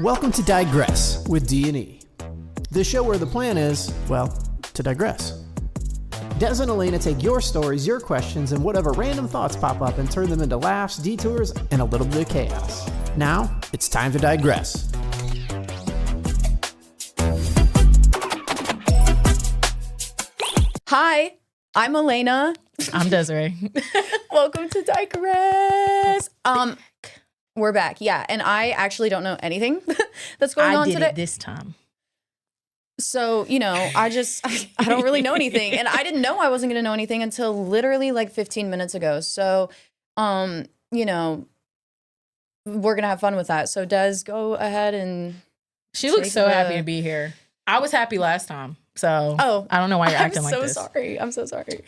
Welcome to Digress with D&E, the show where the plan is, well, to digress. Des and Elena take your stories, your questions, and whatever random thoughts pop up and turn them into laughs, detours, and a little bit of chaos. Now, it's time to digress. Hi, I'm Elena. I'm Desiree. Welcome to Digress. We're back. Yeah, and I actually don't know anything that's going on I did today. it this time. So, I don't really know anything. And I didn't know I wasn't going to know anything until literally like 15 minutes ago. So, we're going to have fun with that. So, Des, go ahead and... She looks so happy to be here. I was happy last time. So, I don't know why you're acting like this. I'm so sorry.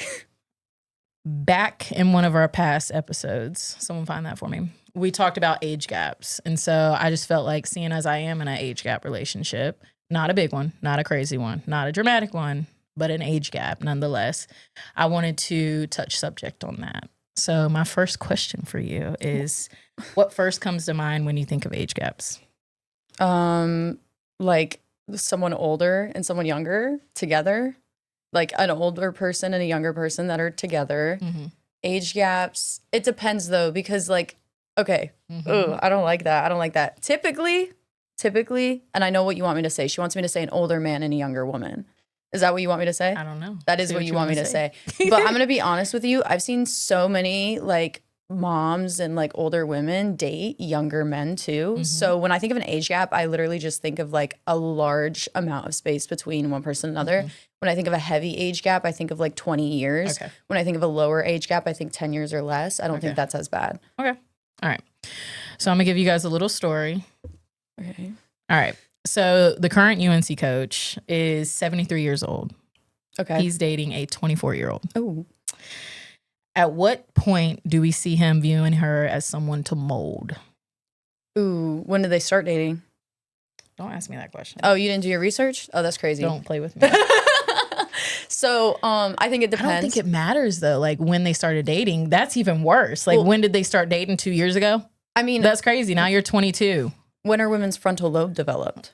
Back in one of our past episodes, someone find that for me, we talked about age gaps. And so I just felt like, seeing as I am in an age gap relationship, not a big one, not a crazy one, not a dramatic one, but an age gap nonetheless, I wanted to touch subject on that. So my first question for you is, what first comes to mind when you think of age gaps? Like someone older and someone younger together. Like an older person and a younger person that are together. Mm-hmm. Age gaps. It depends though, because like, okay, I don't like that. Typically, and I know what you want me to say. She wants me to say an older man and a younger woman. Is that what you want me to say? I don't know. That is what you want me to say. But I'm going to be honest with you. I've seen so many like moms and like older women date younger men too. Mm-hmm. So when I think of an age gap, I literally just think of like a large amount of space between one person and another. Mm-hmm. When I think of a heavy age gap, I think of like 20 years. Okay. When I think of a lower age gap, I think 10 years or less. I don't think that's as bad. Okay. All right. So I'm going to give you guys a little story. Okay. All right. So the current UNC coach is 73 years old. Okay. He's dating a 24-year-old. Oh. At what point do we see him viewing her as someone to mold? Ooh, when did they start dating? Don't ask me that question. Oh, you didn't do your research? Oh, that's crazy. Don't play with me. So, I think it depends. I don't think it matters though. Like when they started dating, that's even worse. Like when did they start dating 2 years ago? I mean, that's crazy. Now you're 22. When are women's frontal lobe developed?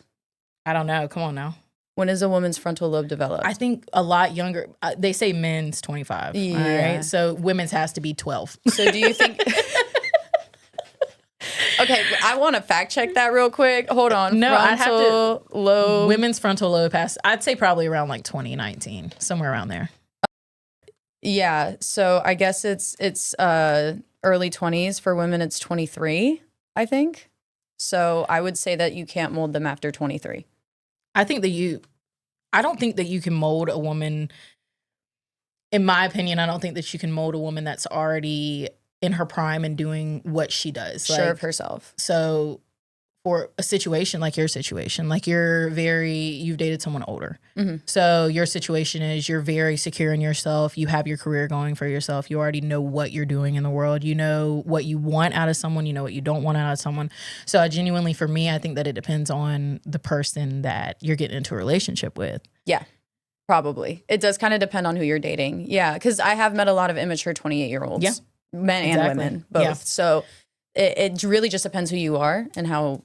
I don't know. Come on now. When is a woman's frontal lobe developed? I think a lot younger. They say men's 25. Yeah. All right. So women's has to be 12. So do you think... Okay, I want to fact check that real quick. Hold on. No, I'd have to. Lobe. Women's frontal lobe has, I'd say probably around like 2019, somewhere around there. Yeah. So I guess it's early 20s. For women, it's 23, I think. So I would say that you can't mold them after 23. I don't think that you can mold a woman. In my opinion, I don't think that you can mold a woman that's already in her prime and doing what she does. Sure of herself. So for a situation like your situation, like you've dated someone older. Mm-hmm. So your situation is you're very secure in yourself. You have your career going for yourself. You already know what you're doing in the world. You know what you want out of someone. You know what you don't want out of someone. So for me, I think that it depends on the person that you're getting into a relationship with. Yeah, probably. It does kind of depend on who you're dating. Yeah, because I have met a lot of immature 28-year-olds. Yeah. Men and women, both. Yeah. So it really just depends who you are and how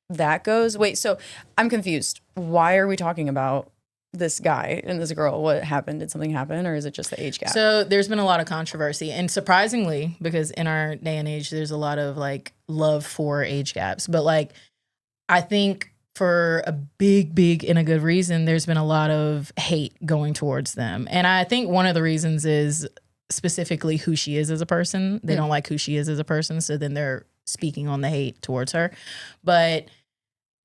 that goes. Wait, so I'm confused. Why are we talking about this guy and this girl? What happened? Did something happen, or is it just the age gap? So there's been a lot of controversy, and surprisingly, because in our day and age, there's a lot of like love for age gaps. But like, I think for a big and a good reason, there's been a lot of hate going towards them. And I think one of the reasons is specifically who she is as a person. They don't like who she is as a person, so then they're speaking on the hate towards her. But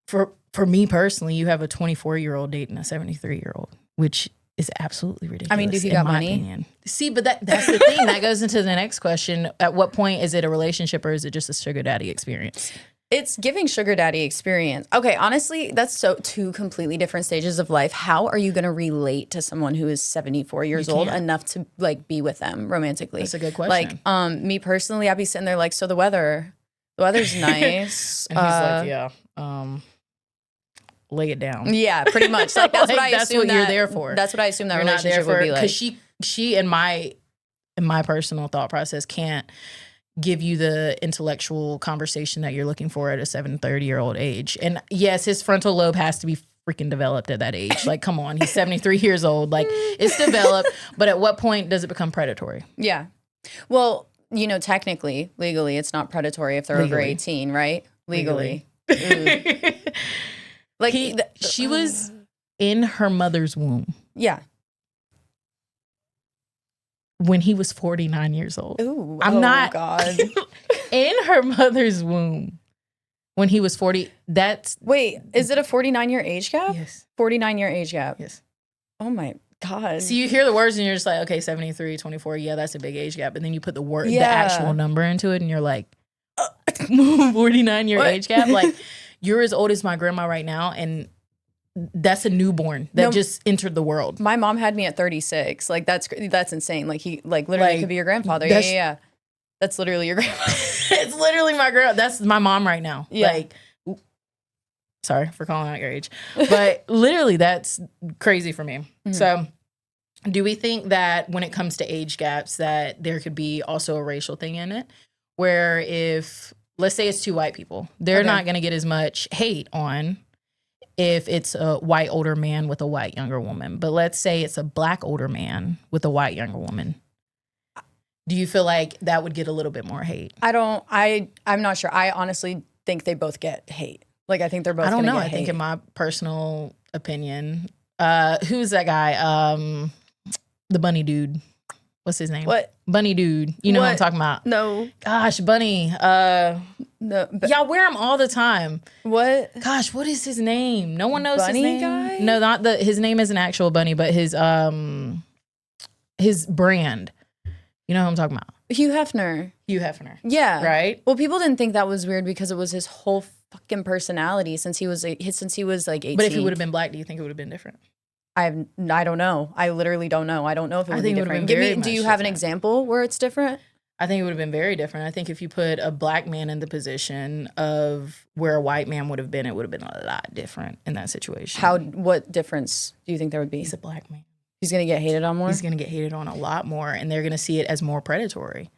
for me personally, you have a 24-year-old dating a 73-year-old, which is absolutely ridiculous. I mean, do he got money? Opinion. See, but that's the thing. That goes into the next question. At what point is it a relationship, or is it just a sugar daddy experience? It's giving sugar daddy experience. Okay, honestly, that's two completely different stages of life. How are you going to relate to someone who is 74 years old enough to like be with them romantically? That's a good question. Like, me personally, I'd be sitting there like, so the weather's nice. And he's like, lay it down. Yeah, pretty much. Like that's like, what I that's assume what that, you're there for. That's what I assume that you're relationship would be like. Because she in my personal thought process can't give you the intellectual conversation that you're looking for at a 30-year-old age. And yes, his frontal lobe has to be freaking developed at that age. Like, come on, he's 73 years old. Like, it's developed, but at what point does it become predatory? Yeah. Well, you know, technically, legally, it's not predatory if they're over 18, right? Legally. Like, she was in her mother's womb. Yeah. When he was 49 years old. Ooh, God. In her mother's womb. When he was 40, Wait, is it a 49-year age gap? Yes. 49-year age gap. Yes. Oh my God. So you hear the words and you're just like, okay, 73, 24, yeah, that's a big age gap. And then you put the actual number into it and you're like, 49-year age gap? Like, you're as old as my grandma right now, and that's a newborn that just entered the world. My mom had me at 36. Like, that's insane. Like, he literally could be your grandfather. Yeah. That's literally your grandma. It's literally my girl. That's my mom right now. Yeah. Like, sorry for calling out your age, but literally that's crazy for me. Mm-hmm. So do we think that when it comes to age gaps that there could be also a racial thing in it, where if, let's say it's two white people, they're not going to get as much hate on if it's a white older man with a white younger woman. But let's say it's a black older man with a white younger woman. Do you feel like that would get a little bit more hate? I'm not sure. I honestly think they both get hate. Like, I think they're both I don't know. I think in my personal opinion, who's that guy? The bunny dude. What's his name? What? Bunny dude. You know what I'm talking about? No. Gosh, Bunny. No. Y'all wear him all the time. What? Gosh, what is his name? No one knows Bunny his name. Guy? No, not his name isn't actual Bunny, but his brand. You know who I'm talking about? Hugh Hefner. Hugh Hefner. Yeah. Right? Well, people didn't think that was weird because it was his whole fucking personality since he was like 18. But if he would have been black, do you think it would have been different? I don't know. I literally don't know. I don't know if it would be different. Do you have an example where it's different? I think it would have been very different. I think if you put a black man in the position of where a white man would have been, it would have been a lot different in that situation. What difference do you think there would be? He's a black man. He's going to get hated on more? He's going to get hated on a lot more, and they're going to see it as more predatory.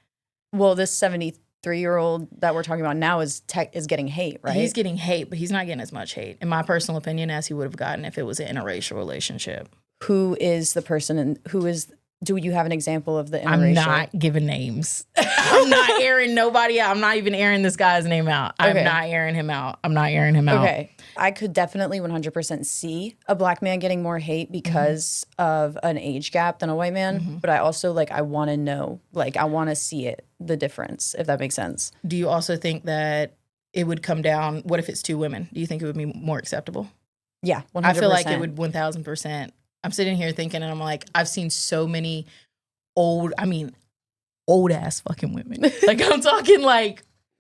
Well, this 73-year-old that we're talking about now is getting hate, right? He's getting hate, but he's not getting as much hate, in my personal opinion, as he would have gotten if it was an interracial relationship. Who is the person and do you have an example of the interracial? I'm not giving names. I'm not airing nobody out. I'm not even airing this guy's name out. Okay. I'm not airing him out. Okay. I could definitely 100% see a black man getting more hate because of an age gap than a white man. But I also, I want to know, I want to see it, the difference, if that makes sense. Do you also think that it would come down, what if it's two women? Do you think it would be more acceptable? Yeah, 100%. I feel like it would 1,000%. I'm sitting here thinking, and I'm like, I've seen so many old ass fucking women. Like, I'm talking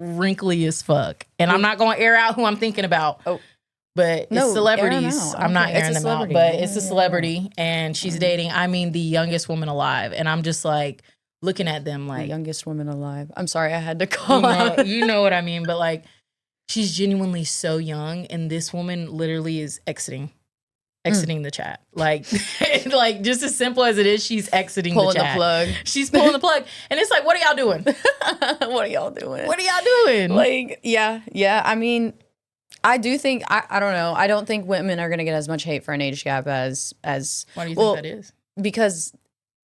wrinkly as fuck. And I'm not going to air out who I'm thinking about. Oh. But it's celebrities. I'm not airing them out, but it's a celebrity, and she's dating, the youngest woman alive. And I'm just looking at them the youngest woman alive. I'm sorry, I had to call out. You know what I mean? But she's genuinely so young, and this woman literally is exiting the chat. Just as simple as it is, she's exiting pulling the chat. The plug. She's pulling the plug. And it's what are y'all doing? What are y'all doing? Yeah. I do think, I don't know. I don't think women are going to get as much hate for an age gap as Why do you think that is? Because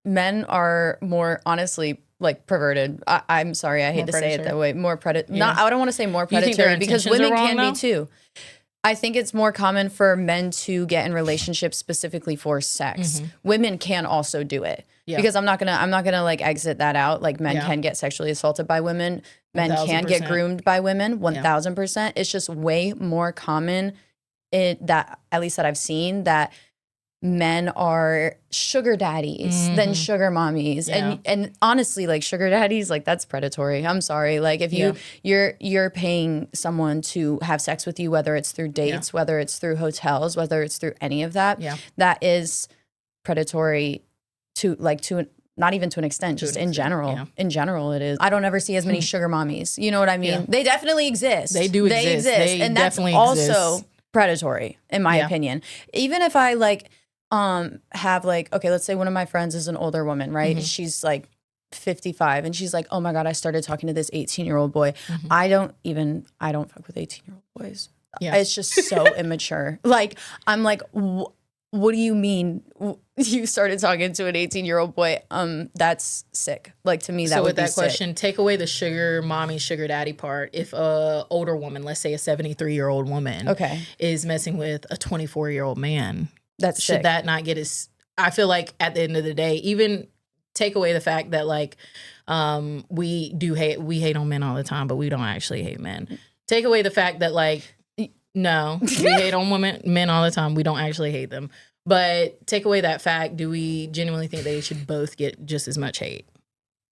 men are more, honestly, perverted. I'm sorry, I hate to say it that way. More predatory. Yeah. I don't want to say more predatory because women can be too. I think it's more common for men to get in relationships specifically for sex. Women can also do it because I'm not gonna exit that out. Men can get sexually assaulted by women. Men 1,000%. Can get groomed by women. 1,000%. It's just way more common that at least that I've seen that men are sugar daddies than sugar mommies. And honestly, sugar daddies, that's predatory. I'm sorry. If you're paying someone to have sex with you, whether it's through dates, whether it's through hotels, whether it's through any of that, that is predatory to not even to an extent, just in general. Yeah. In general, it is. I don't ever see as many sugar mommies. You know what I mean? Yeah. They definitely exist. They do exist. And that's also predatory, in my opinion. Even if I have okay, let's say one of my friends is an older woman, right? She's 55 and she's like, oh my God, I started talking to this 18-year-old boy. I don't fuck with 18-year-old boys. Yeah. It's just so immature. Like, I'm like, what do you mean you started talking to an 18-year-old boy? That's sick. Like, to me, that would be sick. So with that question, take away the sugar mommy, sugar daddy part. If a older woman, let's say a 73-year-old woman, is messing with a 24-year-old man, that's should sick. that not get as? I feel like at the end of the day, even take away the fact that like we hate on men all the time, but we don't actually hate men. Take away the fact that like. No, we hate on men all the time. We don't actually hate them. But take away that fact, do we genuinely think they should both get just as much hate?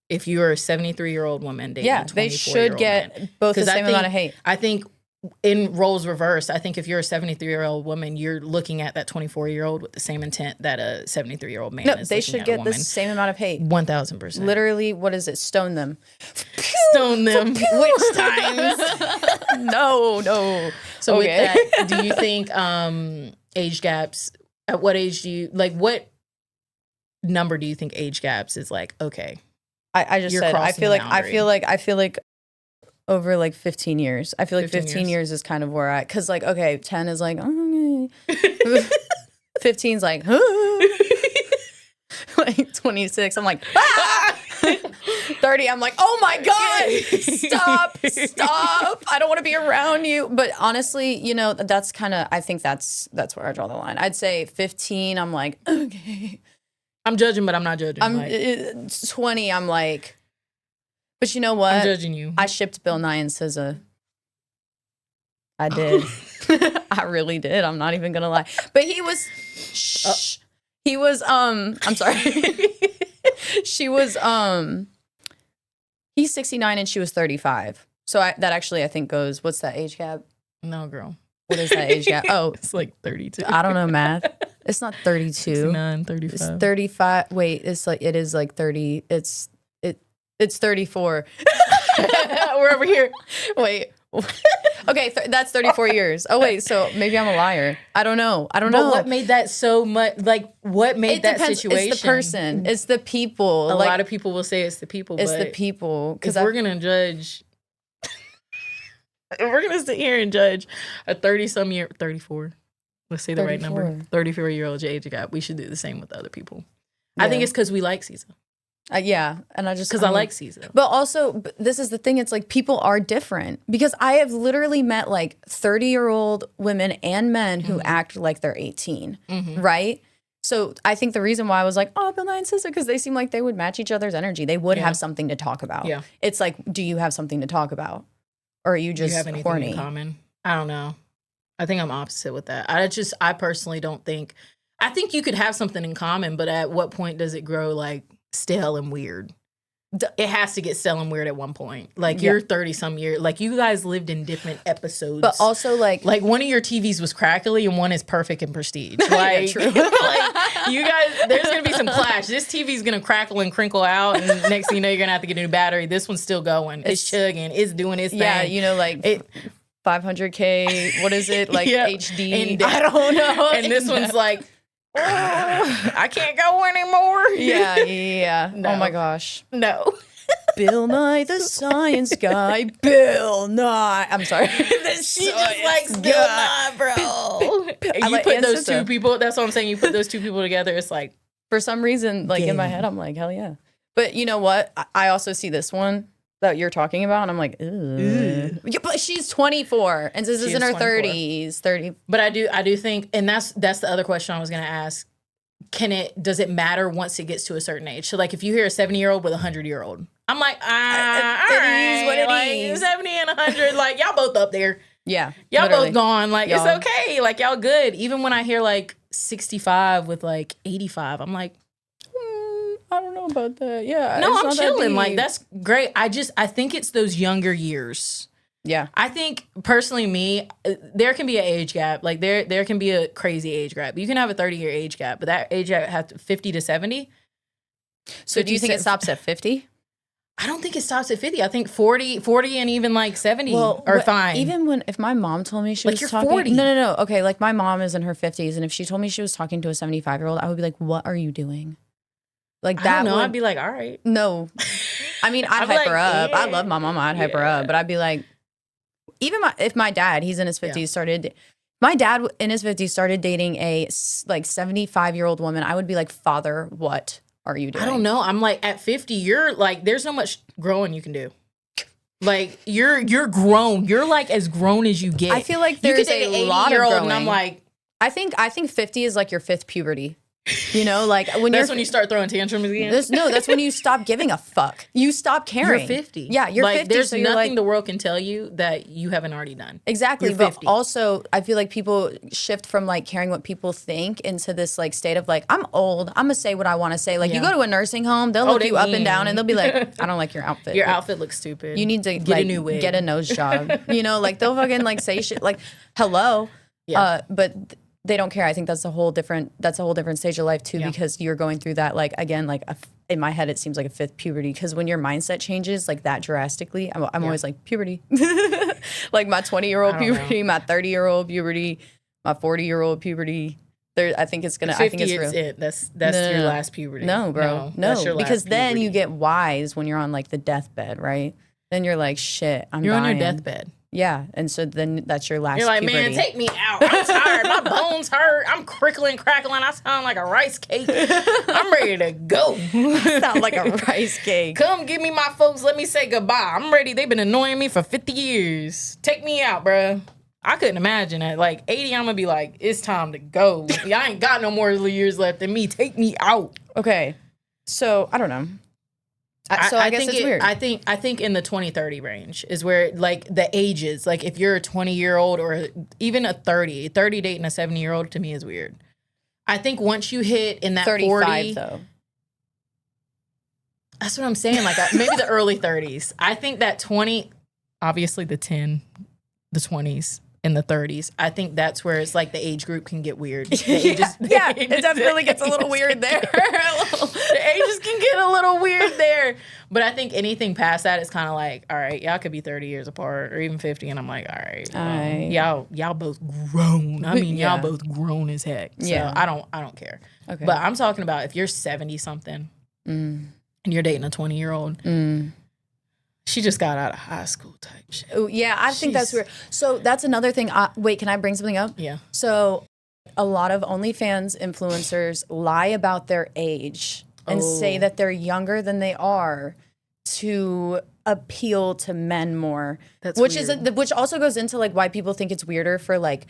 If you're a 73-year-old woman dating a 24-year-old they should get both the same amount of hate. I think in roles reversed, I think if you're a 73-year-old woman, you're looking at that 24-year-old with the same intent that a 73-year-old man is. They should get the same amount of hate. 1,000%. Literally, what is it? Stone them. Stone them. Which times? No. So with that, do you think age gaps, at what age do you, like what number do you think age gaps is like, okay. I just said, I feel like over like 15 years. I feel like 15 years is kind of where because like, okay, 10 is like, oh, 15's like, like 26, I'm like, ah! 30, I'm like, oh my God, stop. I don't want to be around you. But honestly, you know, that's kind of, I think that's where I draw the line. I'd say 15, I'm like, okay. I'm judging, but I'm not judging. 20, I'm like, but you know what? I'm judging you. I shipped Bill Nye and SZA. I did. I really did. I'm not even gonna lie. But he was I'm sorry. She was he's 69 and she was 35. So that actually I think goes, what's that age gap? No, girl. What is that age gap? Oh, it's like 32. I don't know math. It's not 32. 69, 35. It's 35. Wait, it is like 30. It's 34. We're over here. Wait. Okay, that's 34 years. Oh wait, so maybe I'm a liar. I don't know. But what made that so much? Like, what made that situation? It's the person. It's the people. A lot of people will say it's the people. It's the people. Because we're gonna judge. We're gonna sit here and judge a 34. Let's say the 34. Right number. 34-year-old age gap. We should do the same with other people. Yeah. I think it's because we like Caesar. Yeah, and I like Caesar. But also, this is the thing, it's like people are different. Because I have literally met like 30-year-old women and men who act like they're 18, right? So I think the reason why I was like, oh, Bill Nye and SZA, because they seem like they would match each other's energy. They would have something to talk about. Yeah. It's like, do you have something to talk about? Or are you just do you have anything horny? In common? I don't know. I think I'm opposite with that. I personally don't think, I think you could have something in common, but at what point does it grow like stale and weird? It has to get stale and weird at one point. Like you're 30-some years. Like you guys lived in different episodes. But also like one of your TVs was crackly and one is perfect and prestige. Like, true. Like you guys, there's going to be some clash. This TV's going to crackle and crinkle out and next thing you know, you're going to have to get a new battery. This one's still going. It's chugging. It's doing its thing. Yeah, you know, like 500K, what is it? Like HD? And, I don't know. And this one's like, I can't go anymore. Yeah. No. Oh my gosh. No. Bill Nye the Science Guy. Bill Nye. I'm sorry. She just likes Bill Nye, bro. You put those two people, that's what I'm saying. You put those two people together, it's like. For some reason, like in my head, I'm like, hell yeah. But you know what? I also see this one that you're talking about, and I'm like, ugh. Yeah, but she's 24, and this is in her 30s, 30. But I do think, and that's the other question I was gonna ask. Does it matter once it gets to a certain age? So like, if you hear a 70-year-old with a 100-year-old, I'm like, all right, what it is. 70 and 100, like y'all both up there. Yeah, y'all literally. Both gone. Like y'all. It's okay. Like y'all good. Even when I hear like 65 with like 85, I'm like. I don't know about that. Yeah. No, I'm chilling. Like, that's great. I think it's those younger years. Yeah. I think, personally, there can be an age gap. Like, there can be a crazy age gap. You can have a 30-year age gap, but that age gap has 50 to 70. So do you think it stops at 50? I don't think it stops at 50. I think 40 and even like 70 are fine. Even if my mom told me she was you're talking. 40. No. Okay, like my mom is in her 50s, and if she told me she was talking to a 75-year-old, I would be like, what are you doing? Like I that don't know. would, I'd be like, all right. no. I mean, I'd I'd be hype her like, up. I yeah. love my mama. I'd hype her up. But I'd be like, even if my dad, he's in his 50s, my dad in his 50s started dating a like 75-year-old woman, I would be like, Father, what are you doing? I don't know. I'm like, at 50, you're like, there's no much growing you can do. Like, you're grown. You're like as grown as you get. I feel like there's a lot of growing. And I'm like, I think 50 is like your fifth puberty. You know, like when that's when you start throwing tantrums again. That's when you stop giving a fuck. You stop caring. You're 50. Yeah, you're like, 50. There's so nothing the world can tell you that you haven't already done. Exactly. You're But 50. also, I feel like people shift from like caring what people think into this like state of like, I'm old. I'm gonna say what I want to say. Like you go to a nursing home, they'll look you up and down, and they'll be like, I don't like your outfit. Your outfit looks stupid. You need to get like, a new wig. Get a nose job. You know, like they'll fucking like say shit like, hello. Yeah. But they don't care. I think that's a whole different stage of life too, because you're going through that, like, again, like in my head, it seems like a fifth puberty, because when your mindset changes like that drastically, I'm always like, puberty. Like my 20-year-old puberty, my 30-year-old puberty, my 40-year-old puberty. I think it's real. That's your last puberty. No, bro. No. That's your last Because then puberty. you get wise when you're on like the deathbed, right? Then you're like, shit, I'm You're dying. on your deathbed. Yeah, and so then that's your last You're like, puberty. man, take me out. I'm tired. My bones hurt. I'm crickling, crackling. I sound like a rice cake. I'm ready to go. Sound like a rice cake. Come give me my folks. Let me say goodbye. I'm ready. They've been annoying me for 50 years. Take me out, bruh. I couldn't imagine that. Like 80, I'm gonna be like, it's time to go. I ain't got no more years left in me. Take me out. Okay, so I don't know. I guess think it's weird. I think in the 20-30 range is where like the ages, like if you're a 20-year-old or even a 30 dating a 70-year-old to me is weird. I think once you hit in that 35 40, though. That's what I'm saying. Like maybe the early 30s. I think that 20, obviously the 10, the 20s, and the 30s. I think that's where it's like the age group can get weird. It definitely gets a little weird there. The ages can get a little weird there. But I think anything past that is kind of like, all right, y'all could be 30 years apart or even 50. And I'm like, all right, y'all both grown. I mean, y'all both grown as heck. So I don't care. Okay. But I'm talking about if you're 70 something and you're dating a 20-year-old. She just got out of high school type shit. Ooh, yeah, I think that's weird. So that's another thing. Wait, can I bring something up? Yeah. So a lot of OnlyFans influencers lie about their age and say that they're younger than they are to appeal to men more. That's which weird. Which also goes into like why people think it's weirder for like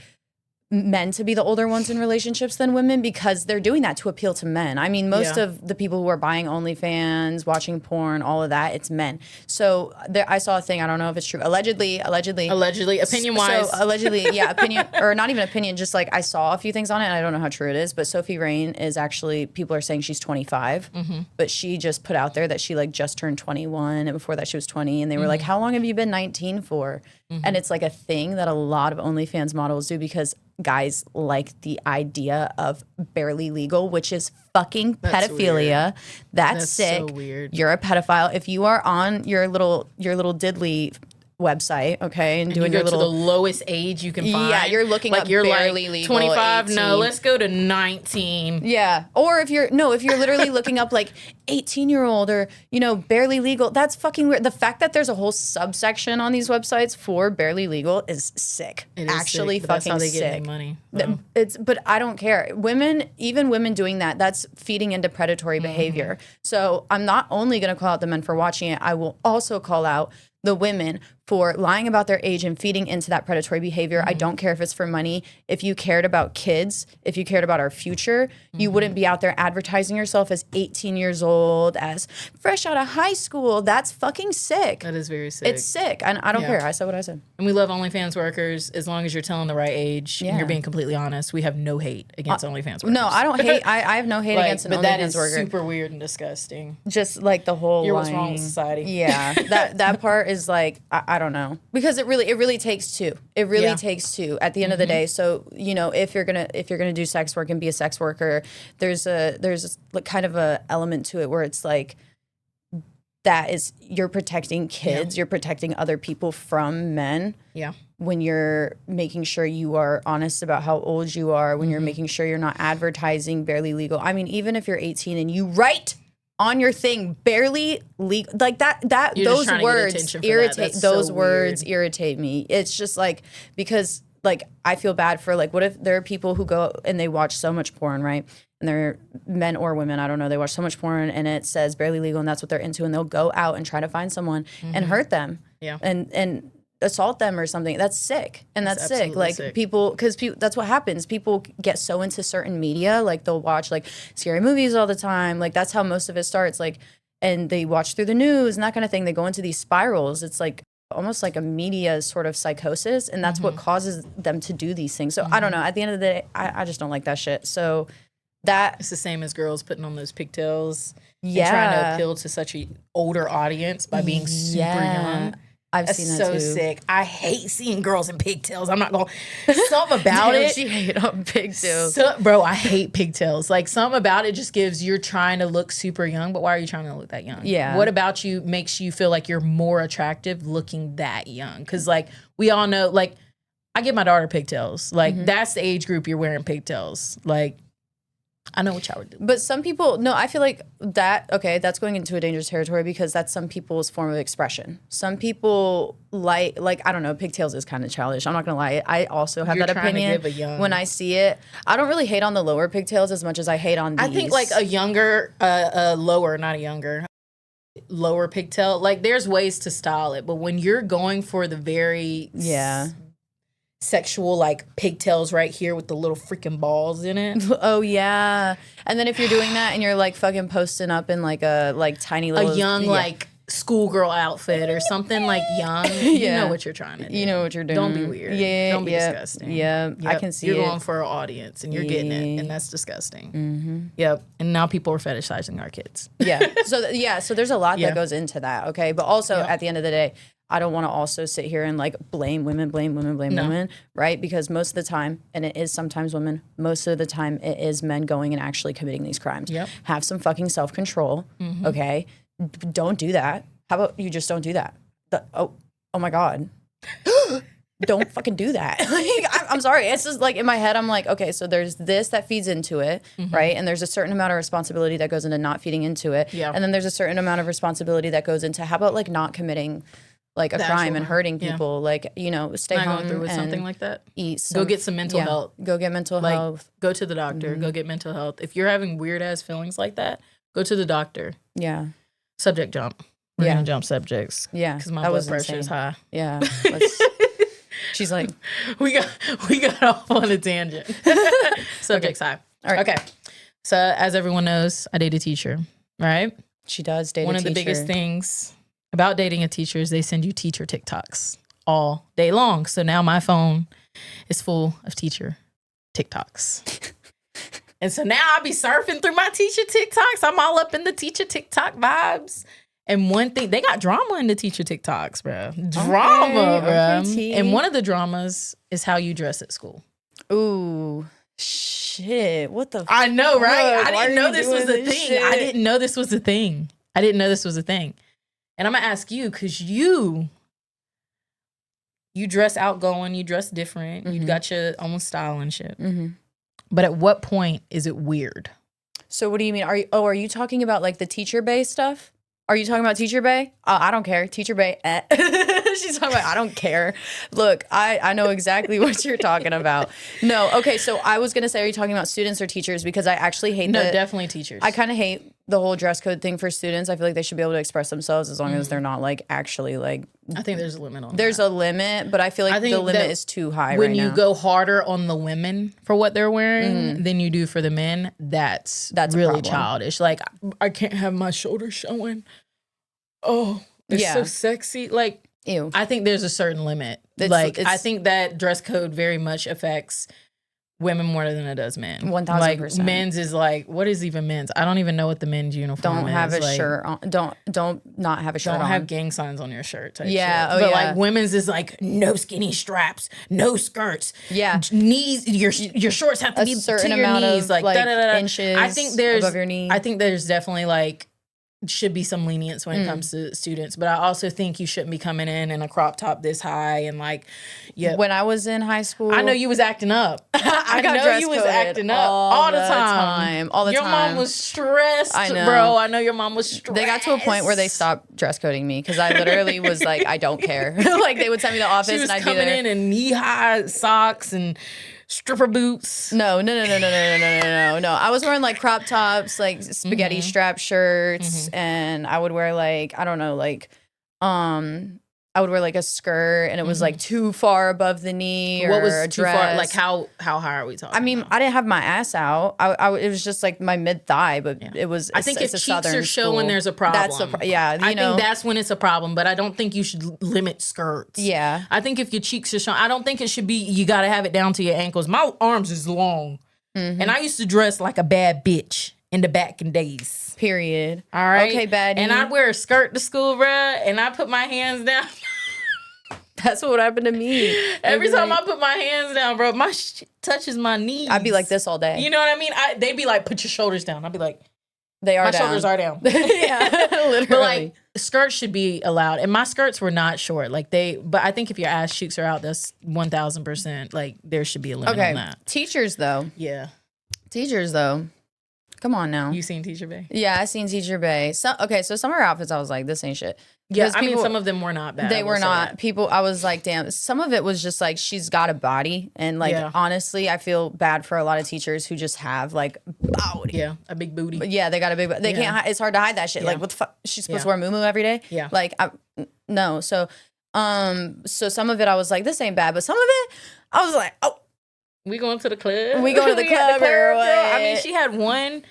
men to be the older ones in relationships than women, because they're doing that to appeal to men. I mean, most of the people who are buying OnlyFans, watching porn, all of that, it's men. So I saw a thing, I don't know if it's true, allegedly, opinion-wise. So allegedly, yeah, opinion, or not even opinion, just like I saw a few things on it, and I don't know how true it is, but Sophie Rain is actually, people are saying she's 25, but she just put out there that she like just turned 21, and before that she was 20, and they were like, how long have you been 19 for? And it's like a thing that a lot of OnlyFans models do because guys like the idea of barely legal, which is fucking pedophilia. That's sick. So weird. You're a pedophile. If you are on your little diddly website, okay, and doing you your go little to the lowest age you can find. Yeah, you're looking like up you're barely like legal 25. 18. No, let's go to 19. Yeah, or if you're literally looking up like 18-year-old or barely legal, that's fucking weird. The fact that there's a whole subsection on these websites for barely legal is sick. It is actually sick, fucking that's how they sick. get their money. So. But I don't care. Even women doing that, that's feeding into predatory behavior. So I'm not only going to call out the men for watching it, I will also call out the women for lying about their age and feeding into that predatory behavior. I don't care if it's for money. If you cared about kids, if you cared about our future, you wouldn't be out there advertising yourself as 18 years old, as fresh out of high school. That's fucking sick. That is very sick. It's sick. And I don't care. I said what I said. And we love OnlyFans workers as long as you're telling the right age and you're being completely honest. We have no hate against OnlyFans workers. No, I don't hate. I have no hate against an but that OnlyFans is worker. super weird and disgusting. Just like the whole You're what's wrong lying. with society. Yeah, that part is like I don't know, because it really takes two. It really takes two at the end of the day. So if you're gonna do sex work and be a sex worker, there's kind of a element to it where it's like that is you're protecting kids, you're protecting other people from men. Yeah. When you're making sure you are honest about how old you are, when you're making sure you're not advertising barely legal. I mean, even if you're 18 and you write on your thing, barely legal, like that You're just those trying to get words attention for that. irritate. That's Those so words weird. irritate me. It's just like, because like I feel bad for, like, what if there are people who go and they watch so much porn, right? And they're men or women, I don't know. They watch so much porn and it says barely legal and that's what they're into, and they'll go out and try to find someone and hurt them, and assault them or something. That's sick, and that's sick. absolutely Like sick. people, because that's what happens. People get so into certain media, like they'll watch like scary movies all the time. Like that's how most of it starts. Like, and they watch through the news and that kind of thing. They go into these spirals. It's like almost like a media sort of psychosis, and that's what causes them to do these things. So I don't know. At the end of the day, I just don't like that shit. So that It's the same as girls putting on those pigtails. Yeah. And trying to appeal to such an older audience by being super young. I've That's seen that so too. sick. I hate seeing girls in pigtails. I'm not going to. Something about Damn, it. she hate on pigtails. Bro, I hate pigtails. Like, something about it just gives, you're trying to look super young, but why are you trying to look that young? Yeah. What about you makes you feel like you're more attractive looking that young? Because, like, we all know, like, I get my daughter pigtails. Like, that's the age group you're wearing pigtails. Like, I know what y'all would do. But some people, no, I feel like that, okay, that's going into a dangerous territory because that's some people's form of expression. Some people like I don't know, pigtails is kind of childish. I'm not going to lie. I also have You're that trying to opinion give a young- when I see it. I don't really hate on the lower pigtails as much as I hate on these. I think, like, a younger, lower, not a younger, lower pigtail, like, there's ways to style it. But when you're going for the very sexual, like, pigtails right here with the little freaking balls in it. Oh, yeah. And then if you're doing that and you're, like, fucking posting up in, like, a, like, tiny little... A young, like, schoolgirl outfit or something, like, young. You know what you're trying to do. You know what you're doing. Don't be weird. Yeah. Don't be yeah, disgusting. Yeah. I Yep. can see you're it. going for an audience and you're getting it, and that's disgusting. Yep. And now people are fetishizing our kids. Yeah. So there's a lot Yeah. that goes into that. Okay. But also at the end of the day, I don't want to also sit here and like blame women, right? Because most of the time, and it is sometimes women, most of the time it is men going and actually committing these crimes. Yep. Have some fucking self-control. Okay. Don't do that. How about you just don't do that? Oh my God. Don't fucking do that. Like, I'm sorry. It's just like in my head, I'm like, okay, so there's this that feeds into it, right? And there's a certain amount of responsibility that goes into not feeding into it. Yeah. And then there's a certain amount of responsibility that goes into how about like not committing like a The crime actual and crime. hurting Yeah. people, like, you know, stay Not home going through with and something like that. eat Go get some mental health. Go get mental Like, health. go to the doctor. Go get mental health. If you're having weird ass feelings like that, go to the doctor. Yeah. Subject jump. We're Yeah. gonna jump subjects. Yeah. Because my That blood was pressure is insane. high. Yeah. She's like, We got off on a tangent. Subject's high. All right. Okay. So as everyone knows, I date a teacher, right? she does date One a of the teacher. biggest things about dating a teacher is they send you teacher TikToks all day long. So now my phone is full of teacher TikToks. And so now I'll be surfing through my teacher TikToks. I'm all up in the teacher TikTok vibes. And one thing, they got drama in the teacher TikToks, bro. Drama, bro. T. And one of the dramas is how you dress at school. Ooh, shit. What the I know, right? Fuck, I why didn't are know you this was doing a this thing. shit? I didn't know this was a thing. I didn't know this was a thing. And I'm going to ask you, because you dress outgoing, you dress different, you got your own style and shit. But at what point is it weird? So what do you mean? Are you talking about like the teacher bay stuff? Are you talking about teacher bay? I don't care. Teacher bay. She's talking about I don't care. Look, I know exactly what you're talking about. No, okay. So I was gonna say, are you talking about students or teachers? Because I actually hate No, definitely teachers. I kind of hate the whole dress code thing for students. I feel like they should be able to express themselves as long as they're not like actually like. I think there's a limit on There's that. a limit, but I feel like think the limit that is too high when right you now. go harder on the women for what they're wearing than you do for the men, that's a really problem. childish. Like, I can't have my shoulders showing. Oh, it's Yeah. so sexy. Like, Ew. I think there's a certain limit. I think that dress code very much affects women more than it does men. 1000%. Like, men's is like, what is even men's? I don't even know what the men's uniform Don't is. have a Like, shirt on. Don't not have a shirt Don't on. have gang signs on your shirt type Yeah, shit. oh But yeah. like women's is like no skinny straps, no skirts. Yeah. Knees, your shorts have to A be certain to your amount knees, of like like da-da-da-da. inches I think there's above your knee. I think there's definitely like should be some lenience when it comes to students, but I also think you shouldn't be coming in a crop top this high and like, yeah. When I was in high school, I know you was acting up. I got know dress you was coded acting up all the the time. all the your time. Your mom was stressed, I know. bro. I know your mom was stressed. They got to a point where they stopped dress coding me because I literally was like, I don't care. Like they would send me to the office She was and I'd coming be there. in knee-high socks and stripper boots. No. I was wearing like crop tops, like spaghetti strap shirts, and I would wear like, I don't know, like, I would wear like a skirt and it was like too far above the knee or What was a too dress. far? Like how high are we talking? I mean, about? I didn't have my ass out. It was just like my mid thigh, but it was. I think if it's a cheeks southern are showing, school. there's a problem. That's I think that's when it's a problem. But I don't think you should limit skirts. Yeah. I think if your cheeks are showing, I don't think it should be. You got to have it down to your ankles. My arms is long, and I used to dress like a bad bitch in the back in days. Period. All right. Okay, baddie. And I'd wear a skirt to school, bruh, and I put my hands down. That's what happened to me. Every time I put my hands down, bro, my shit touches my knees. I'd be like this all day. You know what I mean? They'd be like, put your shoulders down. I'd be like, they are my down. shoulders are down. Yeah, literally. But like skirts should be allowed, and my skirts were not short. Like but I think if your ass cheeks are out, that's 1,000%. Like there should be a limit on that. Teachers though. Yeah. Teachers though. Come on now. You seen Teacher Bay? Yeah, I seen Teacher Bay. So some of her outfits, I was like, this ain't shit. Yeah, I mean, some of them were not bad. They were not. People, I was like, damn. Some of it was just like, she's got a body. And like, honestly, I feel bad for a lot of teachers who just have like body. Yeah, a big booty. But yeah, they got a big, they can't, it's hard to hide that shit. Like, what the fuck? She's supposed to wear muumuu every day? Yeah. Like, no. So some of it, I was like, this ain't bad. But some of it, I was like, oh. We going to the club? We going to the club, girl. I mean, she had one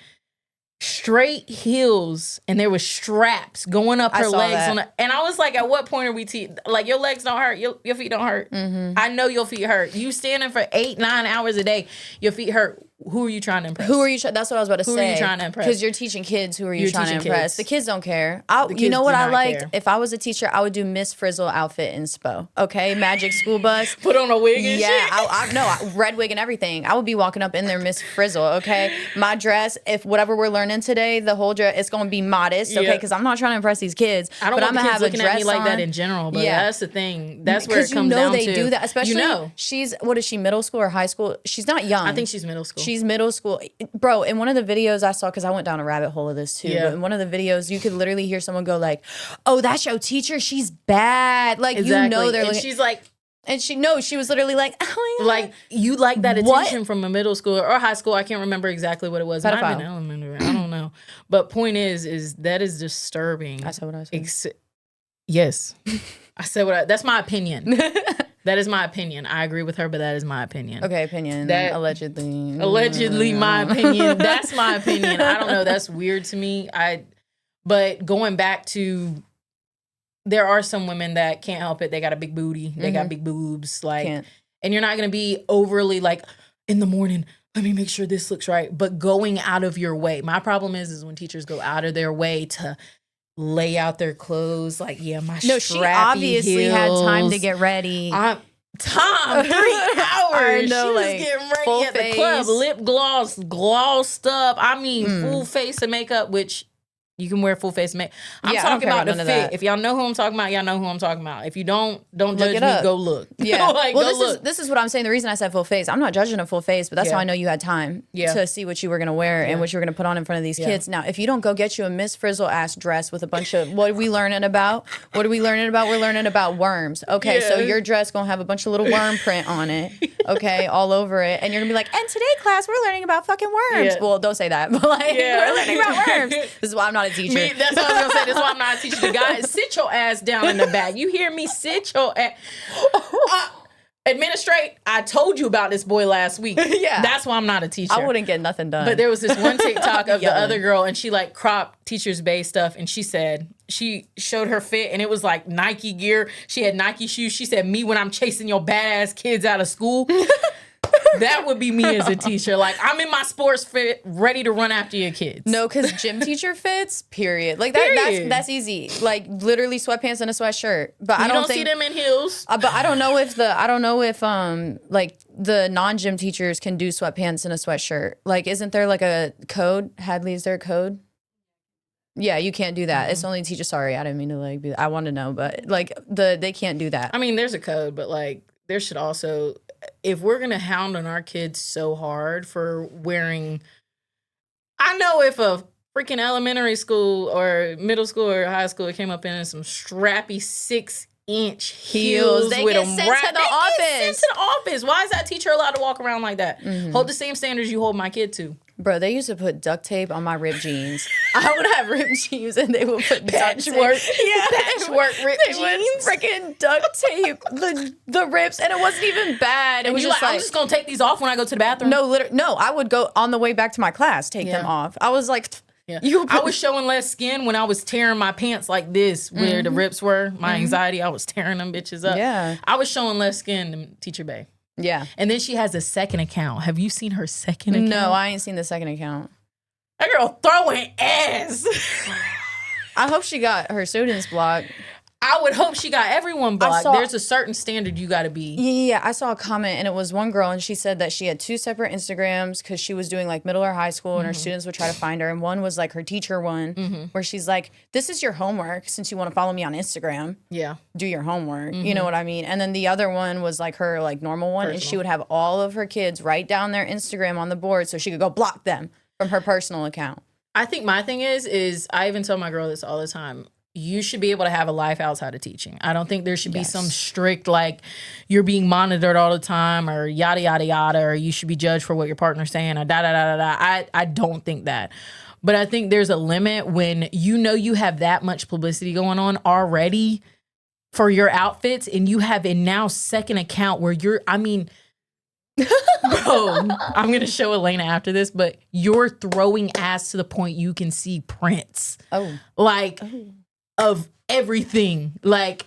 straight heels and there was straps going up her legs and I was like, at what point are we like your legs don't hurt, your feet don't hurt. I know your feet hurt. You standing for 8-9 hours a day, your feet hurt. Who are you trying to impress? That's what I was about to say. Who are you trying to impress? Because you're teaching kids. Who are you trying to impress? The kids don't care. You know what I liked? If I was a teacher, I would do Miss Frizzle outfit in SPO. Okay, Magic School Bus. Put on a wig and shit. No, red wig and everything. I would be walking up in there Miss Frizzle. Okay, my dress. If whatever we're learning today, the whole dress, it's gonna be modest. Okay, because I'm not trying to impress these kids. I don't want I'm the kids have looking a dress at me like on. that in general. But that's the thing. That's where it comes down to. Because they do that. Especially she's what is she, middle school or high school? She's not young. I think she's middle school. She's middle school. Bro, in one of the videos I saw, because I went down a rabbit hole of this too, but in one of the videos, you could literally hear someone go like, oh, that's your teacher? She's bad. Like, you know they're looking. She's like... And she was literally like, oh, like, you like that attention from a middle school or high school. I can't remember exactly what it was. It might have been elementary. I don't know. But point is that is disturbing. I said what I said. Yes. I said that's my opinion. That is my opinion. I agree with her, but that is my opinion. Okay, opinion. Allegedly. Allegedly, my opinion. That's my opinion. I don't know. That's weird to me. But going back to, there are some women that can't help it. They got a big booty. They got big boobs. Like, and you're not going to be overly like, in the morning, let me make sure this looks right. But going out of your way. My problem is when teachers go out of their way to lay out their clothes, like, my she obviously heels. had time to get ready. 3 hours. I know, she was like, getting ready at the club, lip gloss, glossed up. I mean, full face of makeup, which you can wear full face makeup. I'm talking about the fit. If y'all know who I'm talking about, y'all know who I'm talking about. If you don't judge me, go look. Yeah. Like, this is what I'm saying. The reason I said full face, I'm not judging a full face, but that's how I know you had time to see what you were going to wear and what you were going to put on in front of these kids. Now, if you don't go get you a Miss Frizzle ass dress with a bunch of, what are we learning about? We're learning about worms. Okay, so your dress going to have a bunch of little worm print on it, okay, all over it. And you're going to be like, and today, class, we're learning about fucking worms. Yeah. Well, don't say that, but like, we're learning about worms. This is why I'm not a teacher. That's what I was gonna say. That's why I'm not a teacher. The guys, sit your ass down in the back. You hear me? Sit your ass. Administrate. I told you about this boy last week. That's why I'm not a teacher. I wouldn't get nothing done. But there was this one TikTok of the other girl, and she like cropped Teachers Bay stuff, and she said she showed her fit, and it was like Nike gear. She had Nike shoes. She said, "Me when I'm chasing your badass kids out of school." That would be me as a teacher. Like, I'm in my sports fit, ready to run after your kids. No, because gym teacher fits, period. Like, that's easy. Like, literally sweatpants and a sweatshirt. But I don't think, see them in heels. But I don't know if like the non-gym teachers can do sweatpants and a sweatshirt. Like, isn't there like a code? Hadley, is there a code? Yeah, you can't do that. It's only teachers. Sorry, I didn't mean to like be. I want to know, but like they can't do that. I mean, there's a code, but like there should also, if we're gonna hound on our kids so hard for wearing, I know if a freaking elementary school or middle school or high school came up in some strappy 6-inch heels They with get them sent to the office. Get sent to the office. Why is that teacher allowed to walk around like that? Hold the same standards you hold my kid to. Bro, they used to put duct tape on my ripped jeans. I would have ripped jeans and they would put Patchwork. duct tape. Yeah, Patchwork ripped they jeans. would freaking duct tape the rips, and it wasn't even bad. It was just like, I'm just gonna take these off when I go to the bathroom. no, I would go on the way back to my class, take them off. I was like, Yeah. I was showing less skin when I was tearing my pants like this, where the rips were. My anxiety, I was tearing them bitches up. Yeah. I was showing less skin than Teacher Bay. yeah. And then she has a second account. Have you seen her second account? No, I ain't seen the second account. That girl throwing ass. I hope she got her students blocked. I would hope she got everyone blocked. saw- There's a certain standard you got to be. Yeah, I saw a comment and it was one girl and she said that she had 2 separate Instagrams because she was doing like middle or high school and her students would try to find her. And one was like her teacher one where she's like, this is your homework since you want to follow me on Instagram. Yeah. Do your homework. You know what I mean? And then the other one was like her like normal one and she would have all of her kids write down their Instagram on the board so she could go block them from her personal account. I think my thing is I even tell my girl this all the time. You should be able to have a life outside of teaching. I don't think there should be some strict, like, you're being monitored all the time or yada, yada, yada, or you should be judged for what your partner's saying or da, da, da, da, da. I don't think that. But I think there's a limit when you know you have that much publicity going on already for your outfits and you have a now second account where you're, I mean... Bro, I'm gonna show Elena after this, but you're throwing ass to the point you can see prints. Like of everything. Like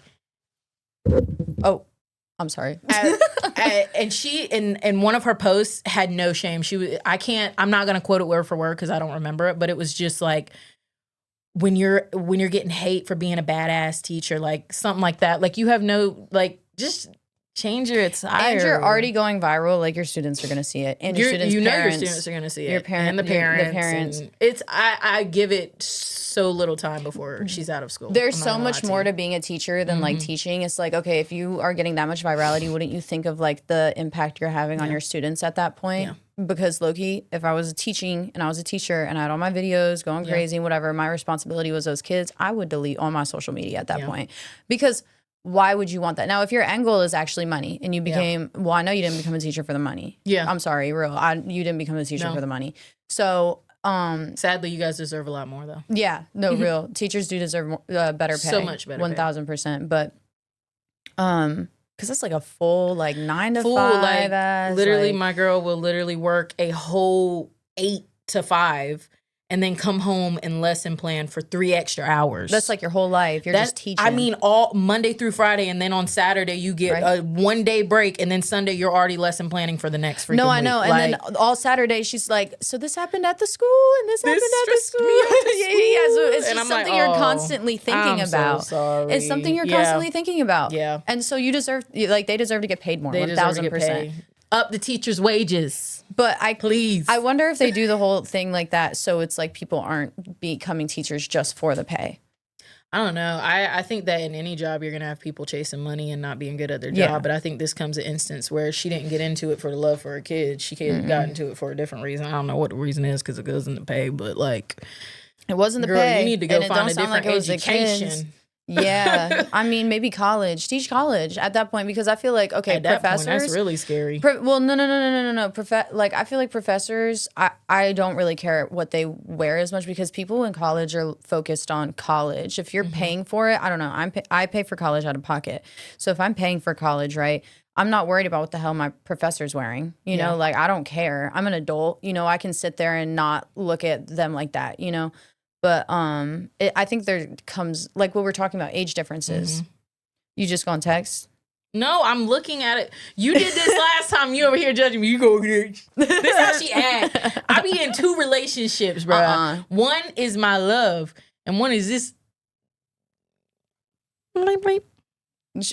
I'm sorry. and she in one of her posts had no shame. I'm not gonna quote it word for word because I don't remember it, but it was just like when you're getting hate for being a badass teacher, like something like that. Like you have no just change your attire. And you're already going viral. Like your students are going to see it, and your students' parents. Your students are going to see it. Your parents, and the parents. The parents. And it's I give it so little time before she's out of school. There's so much more to being a teacher than like teaching. It's like, okay, if you are getting that much virality, wouldn't you think of like the impact you're having on your students at that point? Yeah. Because low-key, if I was teaching and I was a teacher and I had all my videos going crazy and whatever, my responsibility was those kids, I would delete all my social media at that point. Because why would you want that? Now, if your end goal is actually money and you became, well, I know you didn't become a teacher for the money. Yeah. I'm sorry, you didn't become a teacher for the money. So, sadly, you guys deserve a lot more though. Yeah, no, real. Teachers do deserve better pay. So much better 1,000%. But, because that's like a full, like 9 to 5. Like, literally, my girl will literally work a whole 8 to 5 and then come home and lesson plan for 3 extra hours. That's like your whole life. You're just teaching. I mean, all Monday through Friday, and then on Saturday you get a 1-day break, and then Sunday you're already lesson planning for the next freaking week. I know. And then all Saturday she's like, so this happened at the school, and this happened at the school. Yeah. So it's just something you're constantly thinking about. So sorry. It's something you're constantly thinking about. Yeah. And so you deserve, like, they deserve to get paid more. 1,000%. Up the teachers' wages. But please. I wonder if they do the whole thing like that so it's like people aren't becoming teachers just for the pay. I don't know. I think that in any job you're going to have people chasing money and not being good at their job. But I think this comes an instance where she didn't get into it for the love for her kids. She got into it for a different reason. I don't know what the reason is because it goes into pay. But like, it wasn't the girl, pay. You need to go and find a different education. Yeah, I mean, maybe college. Teach college at that point because I feel like at that professors. Point, that's really scary. Well, no. Like I feel like professors. I don't really care what they wear as much because people in college are focused on college. If you're paying for it, I don't know. I pay for college out of pocket. So if I'm paying for college, right? I'm not worried about what the hell my professor's wearing. You know, like I don't care. I'm an adult. You know, I can sit there and not look at them like that. You know. But I think there comes, like what we're talking about, age differences. You just go on text? No, I'm looking at it. You did this last time. You over here judging me. You go over here. This is how she act. I be in 2 relationships, bro. One is my love, and one is this.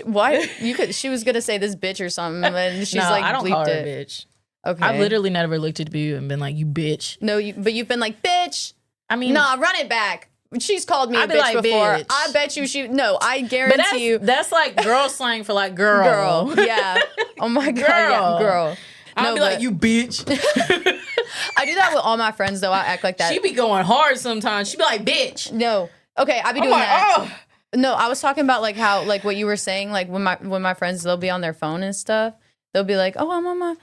Why? She was gonna say this bitch or something, and she's like, I don't call her a bitch. Okay. I've literally never looked at you and been like, you bitch. No, but you've been like, bitch. I mean, nah, run it back. She's called me a I'd be bitch like, before. bitch. I bet you no, I But guarantee you. that's like girl slang for like girl. Yeah. Oh my God. Yeah, girl. I'll be like, you bitch. I do that with all my friends though. I act like that. She be going hard sometimes. She be like, bitch. No. Okay, I be doing that. No, I was talking about like how like what you were saying, like when my friends, they'll be on their phone and stuff. They'll be like, "Oh, I'm on my,"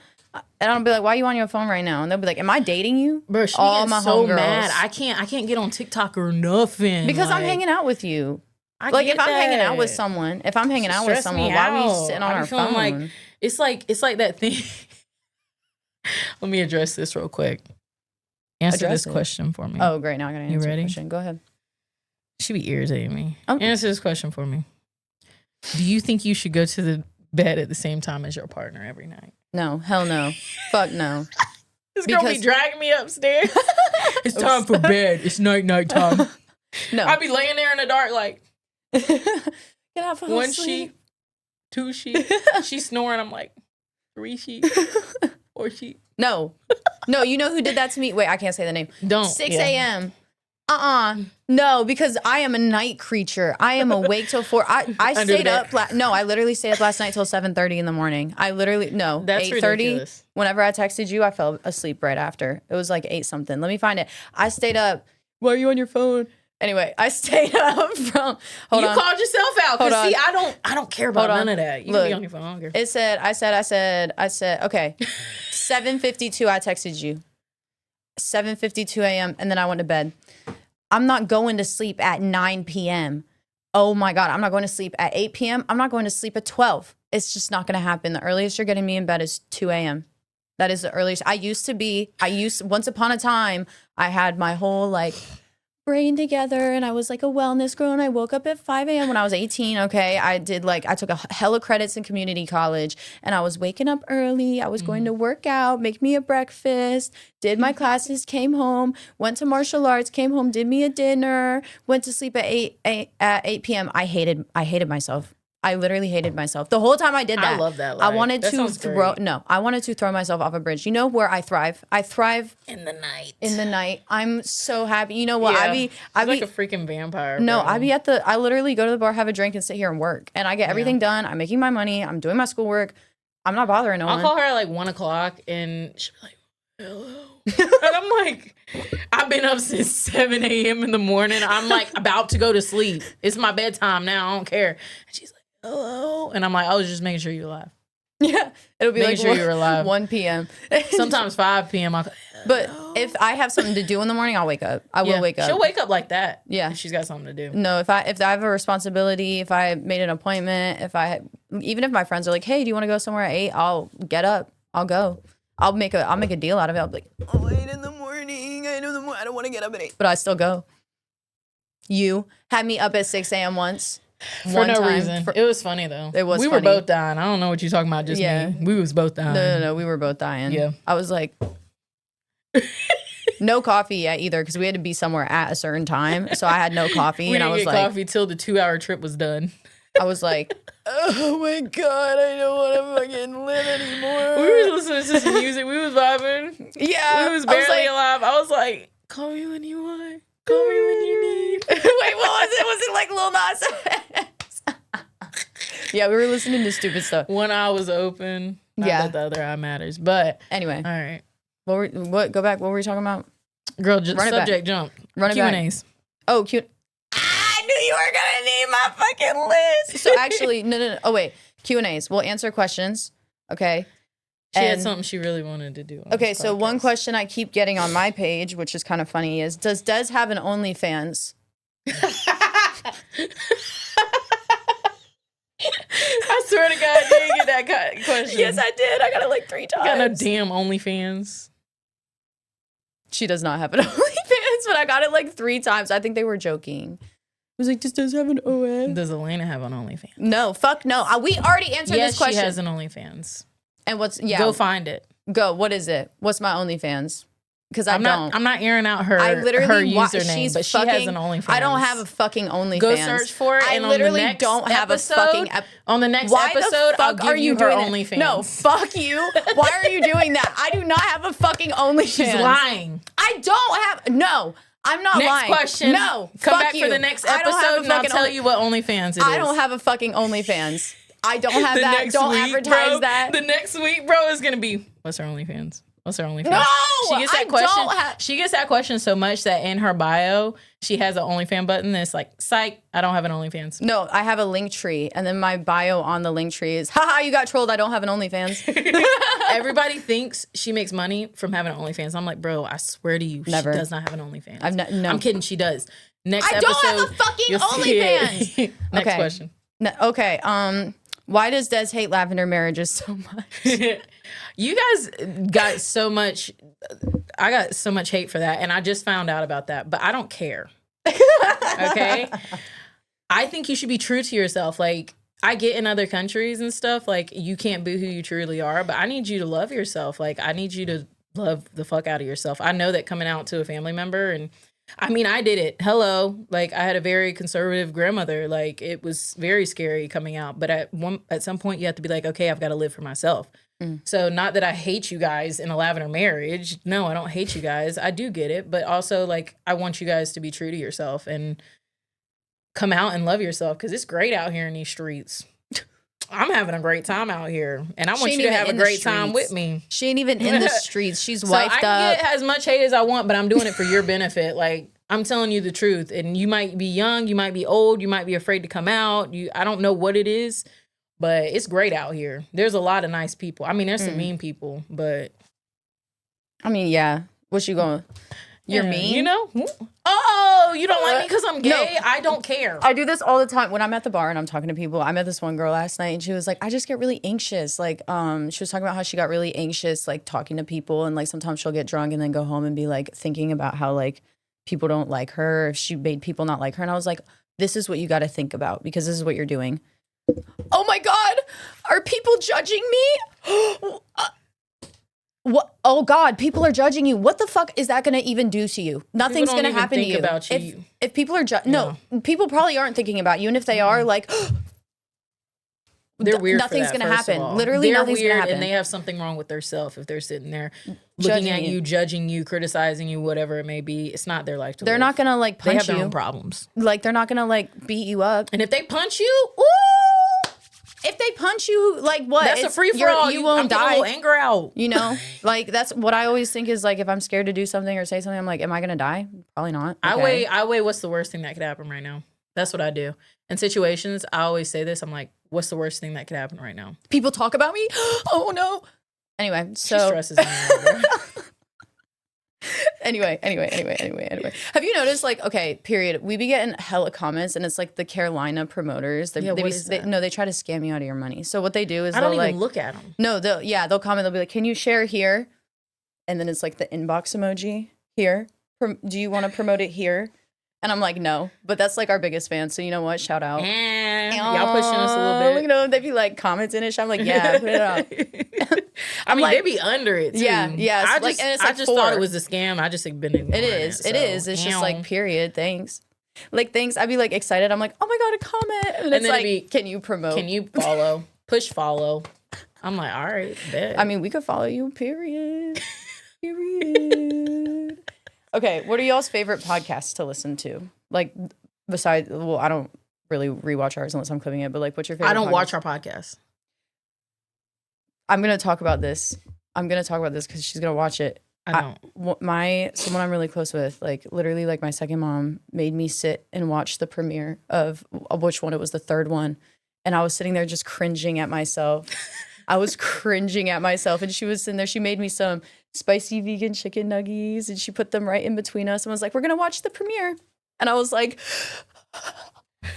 and I'll be like, "Why are you on your phone right now?" And they'll be like, "Am I dating you?" Bro, she all gets my so homegirls. mad. I can't get on TikTok or nothing. Because I'm like, hanging out with you. I Like get if I'm hanging out that. with someone, why are we sitting on I be our feeling phone? like it's like that thing. Let me address this real quick. Answer this question for me. Oh, great. Now I gotta answer ready? the question. Go ahead. She be irritating me. Okay. Answer this question for me. Do you think you should go to the bed at the same time as your partner every night? No, hell no. Fuck no. This girl be dragging me upstairs. It's time for bed. It's night time. No. I be laying there in the dark like Get out for one sleep. sheet, two sheets. She's snoring. I'm like 3 sheets, 4 sheets. No. No, you know who did that to me? Wait, I can't say the name. Don't. 6 a.m. No, because I am a night creature. I am awake till 4. I stayed up. I literally stayed up last night till 7:30 in the morning. I literally, That's 8:30. ridiculous. Whenever I texted you, I fell asleep right after. It was like 8 something. Let me find it. I stayed up. Why are you on your phone? Anyway, I stayed up from. You called yourself out. Hold Cause see, on. I don't care about none of that. You can be on your phone. I don't care. It said. I said. Okay, 7:52. I texted you. 7:52 a.m. and then I went to bed. I'm not going to sleep at 9 p.m. Oh my God, I'm not going to sleep at 8 p.m. I'm not going to sleep at 12. It's just not going to happen. The earliest you're getting me in bed is 2 a.m. That is the earliest. Once upon a time, I had my whole like brain together and I was like a wellness girl and I woke up at 5 a.m. when I was 18. Okay. I took a hella credits in community college and I was waking up early. I was going to work out, make me a breakfast, did my classes, came home, went to martial arts, came home, did me a dinner, went to sleep at 8 p.m. I hated myself. I literally hated myself. The whole time I did that. I love that life. I wanted That to sounds throw great. I wanted to throw myself off a bridge. You know where I thrive? I thrive In the night. in the night. I'm so happy. You know what? Yeah. I be like a freaking vampire. no, bro. I literally go to the bar, have a drink, and sit here and work. And I get everything done. I'm making my money. I'm doing my schoolwork. I'm not bothering no I'll one. call her at like 1 o'clock and she'll be like, hello. And I'm like, I've been up since 7 a.m. in the morning. I'm like about to go to sleep. It's my bedtime now. I don't care. And she's like, hello. And I'm like, I was just making sure you're alive. Yeah. It'll be Making like sure you're alive. 1 p.m. Sometimes 5 p.m. I'll go, But if I have something to do in the morning, I'll wake up. I will wake up. She'll wake up like that. Yeah. If she's got something to do. No, if I have a responsibility, if I made an appointment, even if my friends are like, hey, do you want to go somewhere at 8? I'll get up. I'll go. I'll make a deal out of it. I'll be like, 8 in the morning. I don't want to get up at 8. But I still go. You had me up at 6 a.m. once. For no reason. It was funny though. It was We funny. were both dying. I don't know what you're talking about, just me. We was both dying. No. We were both dying. Yeah. I was like, no coffee yet either because we had to be somewhere at a certain time. So I had no coffee. We and I didn't was get like, coffee till the 2-hour trip was done. I was like, oh my God, I don't want to fucking live anymore. We were listening to some music. We was vibing. Yeah. We was barely like, alive. I was like, call me when you want. Call me when you need. Wait, what was it? Was it like Lil Nas X? Yeah, we were listening to stupid stuff. One eye was open. Not that the other eye matters. But anyway, all right. Go back. What were we talking about? Girl, just Run it subject jump. Run it back. Q&As. Oh, cute. I knew you were gonna need my fucking list. So actually, no. Oh wait, Q&As. We'll answer questions. Okay. She had something she really wanted to do. Okay, so one question I keep getting on my page, which is kind of funny, is does Des have an OnlyFans? I swear to God, I didn't get that question. Yes, I did. I got it like 3 times. Got no damn OnlyFans. She does not have an OnlyFans, but I got it like 3 times. I think they were joking. I was like, does have an OnlyFans? Does Elena have an OnlyFans? No, fuck no. We already answered this question. Yes, she has an OnlyFans. And Go find it. Go. What is it? What's my OnlyFans? Because I'm not airing out her username, but she has an OnlyFans. I don't have a fucking OnlyFans. Go search for it. I literally don't have a fucking. On the next episode, I'll give you her OnlyFans. No, fuck you. Why are you doing that? I do not have a fucking OnlyFans. She's lying. I don't have. No, I'm not Next lying. question. No. Come fuck back you. for the next I don't have a episode and I'll fucking tell you what OnlyFans it is. I don't have a fucking OnlyFans. I don't have The that. next Don't week, advertise bro, that. The next week, bro, is gonna be what's her OnlyFans? What's her OnlyFans? No, she gets that I question. don't have- She gets that question so much that in her bio she has an OnlyFans button that's like, psych, I don't have an OnlyFans. No, I have a link tree, and then my bio on the link tree is, haha, you got trolled. I don't have an OnlyFans. Everybody thinks she makes money from having an OnlyFans. I'm like, bro, I swear to you, Never. she does not have an OnlyFans. No. I'm kidding, she does. Next I episode, don't have a fucking you'll see OnlyFans. it. Next Okay. question. No, okay. Why does Des hate lavender marriages so much? You guys got so much. I got so much hate for that, and I just found out about that. But I don't care. Okay, I think you should be true to yourself. Like I get in other countries and stuff. Like you can't be who you truly are, but I need you to love yourself. Like I need you to love the fuck out of yourself. I know that coming out to a family member and. I mean, I did it. Hello. Like, I had a very conservative grandmother. Like, it was very scary coming out. But at some point, you have to be like, okay, I've got to live for myself. So, not that I hate you guys in a lavender marriage. No, I don't hate you guys. I do get it. But also, like, I want you guys to be true to yourself and come out and love yourself because it's great out here in these streets. I'm having a great time out here. And I want you to have a great time with me. She ain't even in the streets. She's So wifed I can up. get as much hate as I want, but I'm doing it for your benefit. Like, I'm telling you the truth. And you might be young, you might be old, you might be afraid to come out. I don't know what it is, but it's great out here. There's a lot of nice people. I mean, there's some mean people, but... I mean, yeah. What's you going? You're mean? You know? Oh, you don't like me because I'm gay? No. I don't care. I do this all the time when I'm at the bar and I'm talking to people. I met this one girl last night and she was like, I just get really anxious. Like, she was talking about how she got really anxious, like talking to people. And like sometimes she'll get drunk and then go home and be like thinking about how like people don't like her, if she made people not like her. And I was like, this is what you got to think about because this is what you're doing. Oh my God, are people judging me? What? Oh God, people are judging you. What the fuck is that going to even do to you? Nothing's going to happen to you. About you. If people are no, people probably aren't thinking about you, and if they are, like, they're weird. Nothing's going to happen. Literally, they're nothing's going to happen. And they have something wrong with themselves if they're sitting there looking at you, judging you, criticizing you, whatever it may be. It's not their life to live. They're not going to like punch they have their you. own problems. Like they're not going to like beat you up. And if they punch you, ooh. If they punch you, like what? That's a free for all. You won't die. I'm getting a little anger out. You know, like that's what I always think is like if I'm scared to do something or say something, I'm like, am I gonna die? Probably not. Okay. I weigh what's the worst thing that could happen right now. That's what I do. In situations, I always say this. I'm like, what's the worst thing that could happen right now? People talk about me. Oh no. Anyway, so she stresses me out. Anyway. Have you noticed, like, okay, period, we be getting hella comments, and it's like the Carolina promoters. They try to scam you out of your money. So what they do is I don't even like, look at them. No, they'll comment. They'll be like, "Can you share here?" And then it's like the inbox emoji here. Do you want to promote it here? And I'm like, no, but that's like our biggest fan. So you know what? Shout out. Y'all pushing us a little bit. You know, they'd be like commenting and shit. I'm like, yeah, put it up. I mean, like, they be under it too. Yeah. I just, and it's I like just thought it was a scam. I just have been ignoring it. It is. It's just like, period. Thanks. Like, thanks. I'd be like excited. I'm like, oh my God, a comment. And it's like, can you promote? Can you follow? Push follow. I'm like, all right, bet. I mean, we could follow you, period. Period. Okay, what are y'all's favorite podcasts to listen to? Like, besides, well, I don't really rewatch ours unless I'm clipping it, but like, what's your favorite? I don't watch our podcast. I'm going to talk about this. Because she's going to watch it. I don't. Someone I'm really close with, like, literally, like, my second mom made me sit and watch the premiere of which one? It was the third one. And I was sitting there just cringing at myself. And she was sitting there. She made me some spicy vegan chicken nuggies and she put them right in between us and was like, we're going to watch the premiere. And I was like,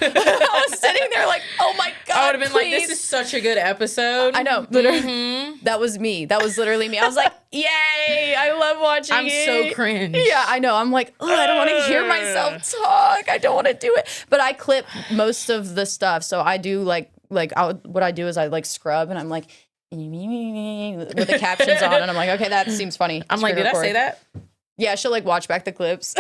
I was sitting there like, oh my God, I would have been please. like, this is such a good episode. I know. Literally, That was me. That was literally me. I was like, yay, I love watching I'm so cringe. Yeah, I know. I'm like, oh, I don't want to hear myself talk. I don't want to do it. But I clip most of the stuff. So I do what I do is I like scrub and I'm like, with the captions on. And I'm like, okay, that seems funny. I'm like, did I say that? Yeah, she'll like watch back the clips.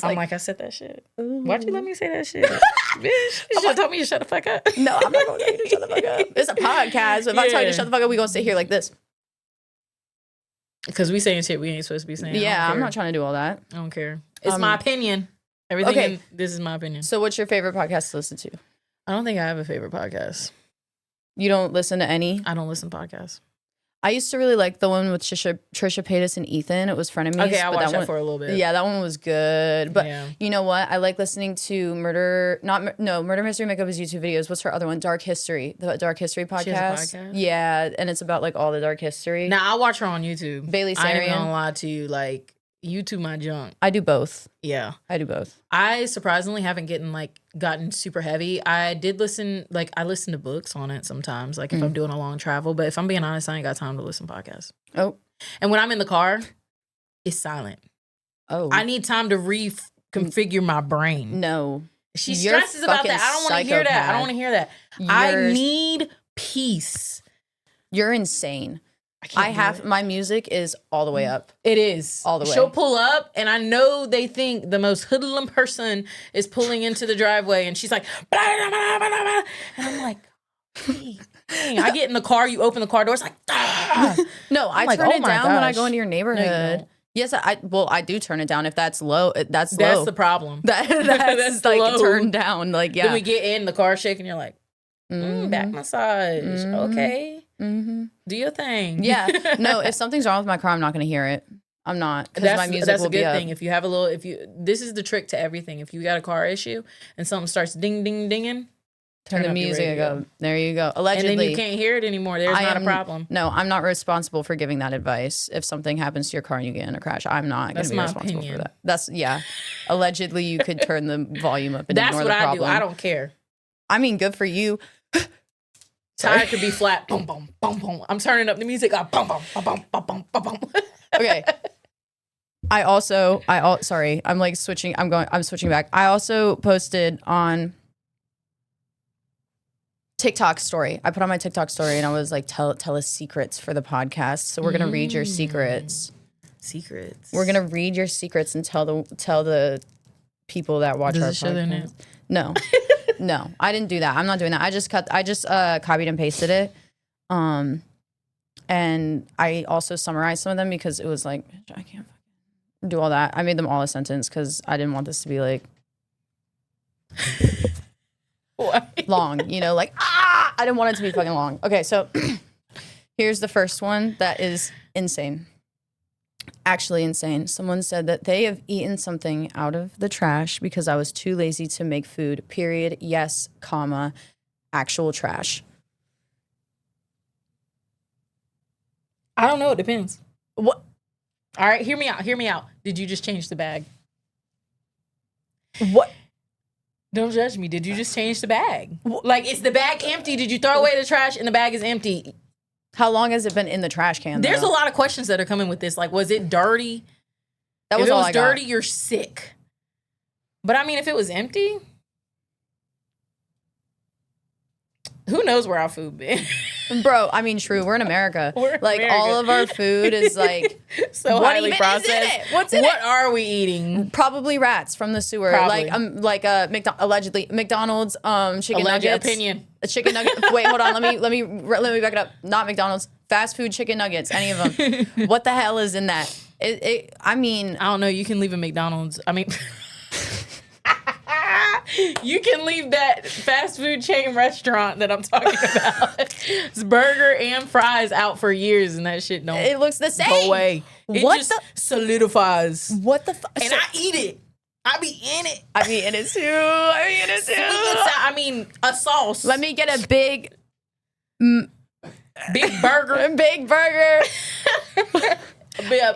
I'm like, I said that shit. Why'd you let me say that shit? Bitch, you should have told me to shut the fuck up. No, I'm not going to tell you to shut the fuck up. It's a podcast. If I tell you to shut the fuck up, we going to sit here like this. Because we saying shit we ain't supposed to be saying. Yeah, I'm not trying to do all that. I don't care. It's my opinion. Everything. This is my opinion. So what's your favorite podcast to listen to? I don't think I have a favorite podcast. You don't listen to any? I don't listen to podcasts. I used to really like the one with Trisha Paytas and Ethan. It was Frenemies. Okay, I watched that for a little bit. Yeah, that one was good. But you know what? I like listening to Murder Mystery Makeup's YouTube videos. What's her other one? Dark History. The Dark History podcast. She has a podcast? Yeah, and it's about like all the dark history. Now, I watch her on YouTube. Bailey Sarian. I ain't gonna lie to you. Like, YouTube my junk. I do both. Yeah. I do both. I surprisingly haven't gotten super heavy. I did listen, I listen to books on it sometimes, like if I'm doing a long travel. But if I'm being honest, I ain't got time to listen to podcasts. Oh. And when I'm in the car, it's silent. Oh. I need time to reconfigure my brain. No. She stresses about that. I don't want to hear that. I don't want to hear that. I need peace. You're insane. My music is all the way up. It is. All the way. She'll pull up, and I know they think the most hoodlum person is pulling into the driveway, and she's like, blah, blah, blah, blah, blah. And I'm like, dang. I get in the car, you open the car door, it's like, ah. No, I turn it down when I go into your neighborhood. No, yes, I do turn it down if that's low. That's low. That's the problem. That's like low. Turned down. Like, yeah. Then we get in, the car shaking, you're like, back massage. Okay. Mm-hmm. Do your thing. Yeah. No, if something's wrong with my car, I'm not going to hear it. I'm not, because my music that's will be up. That's a good thing. If you have this is the trick to everything. If you got a car issue and something starts ding, ding, dinging, turn the music up. There you go. Allegedly. And then you can't hear it anymore. There's not a problem. No, I'm not responsible for giving that advice. If something happens to your car and you get in a crash, I'm not going to be responsible for that. That's, yeah. Allegedly, you could turn the volume up and ignore the problem. That's what I do. I don't care. I mean, good for you. Tire could be flat. Boom, boom, boom, boom. I'm turning up the music. Boom, boom, boom, boom, boom, boom, boom. Okay. Sorry. I'm like switching. I'm switching back. I also posted on TikTok story. I put on my TikTok story and I was like, tell us secrets for the podcast. So we're gonna read your secrets. Secrets. We're gonna read your secrets and tell the people that watch our podcast. No. No, I didn't do that. I'm not doing that. I just copied and pasted it. And I also summarized some of them because it was like, I can't do all that. I made them all a sentence because I didn't want this to be like long, you know, like, I didn't want it to be fucking long. Okay, so here's the first one that is insane. Actually insane. Someone said that they have eaten something out of the trash because I was too lazy to make food. Period. Yes, comma, actual trash. I don't know. It depends. What? All right, hear me out. Hear me out. Did you just change the bag? What? Don't judge me. Did you just change the bag? Like, is the bag empty? Did you throw away the trash and the bag is empty? How long has it been in the trash can? There's a lot of questions that are coming with this. Like, was it dirty? That was all I got. If it was dirty, you're sick. But I mean, if it was empty, who knows where our food been? Bro, I mean, true. We're in America. All of our food is like so highly processed. Is in it? What's in it? What are we eating? Probably rats from the sewer. Probably. Allegedly McDonald's chicken Alleged nuggets. Opinion. A chicken nugget. Wait, hold on. Let me back it up. Not McDonald's. Fast food chicken nuggets. Any of them. What the hell is in that? I mean, I don't know. You can leave a McDonald's. I mean. You can leave that fast food chain restaurant that I'm talking about. It's burger and fries out for years, and that shit don't. It looks the same. Go away. It what just solidifies. What the fuck? And I eat it. I be in it. I be in it too. I mean, a sauce. Let me get a big burger. Big burger.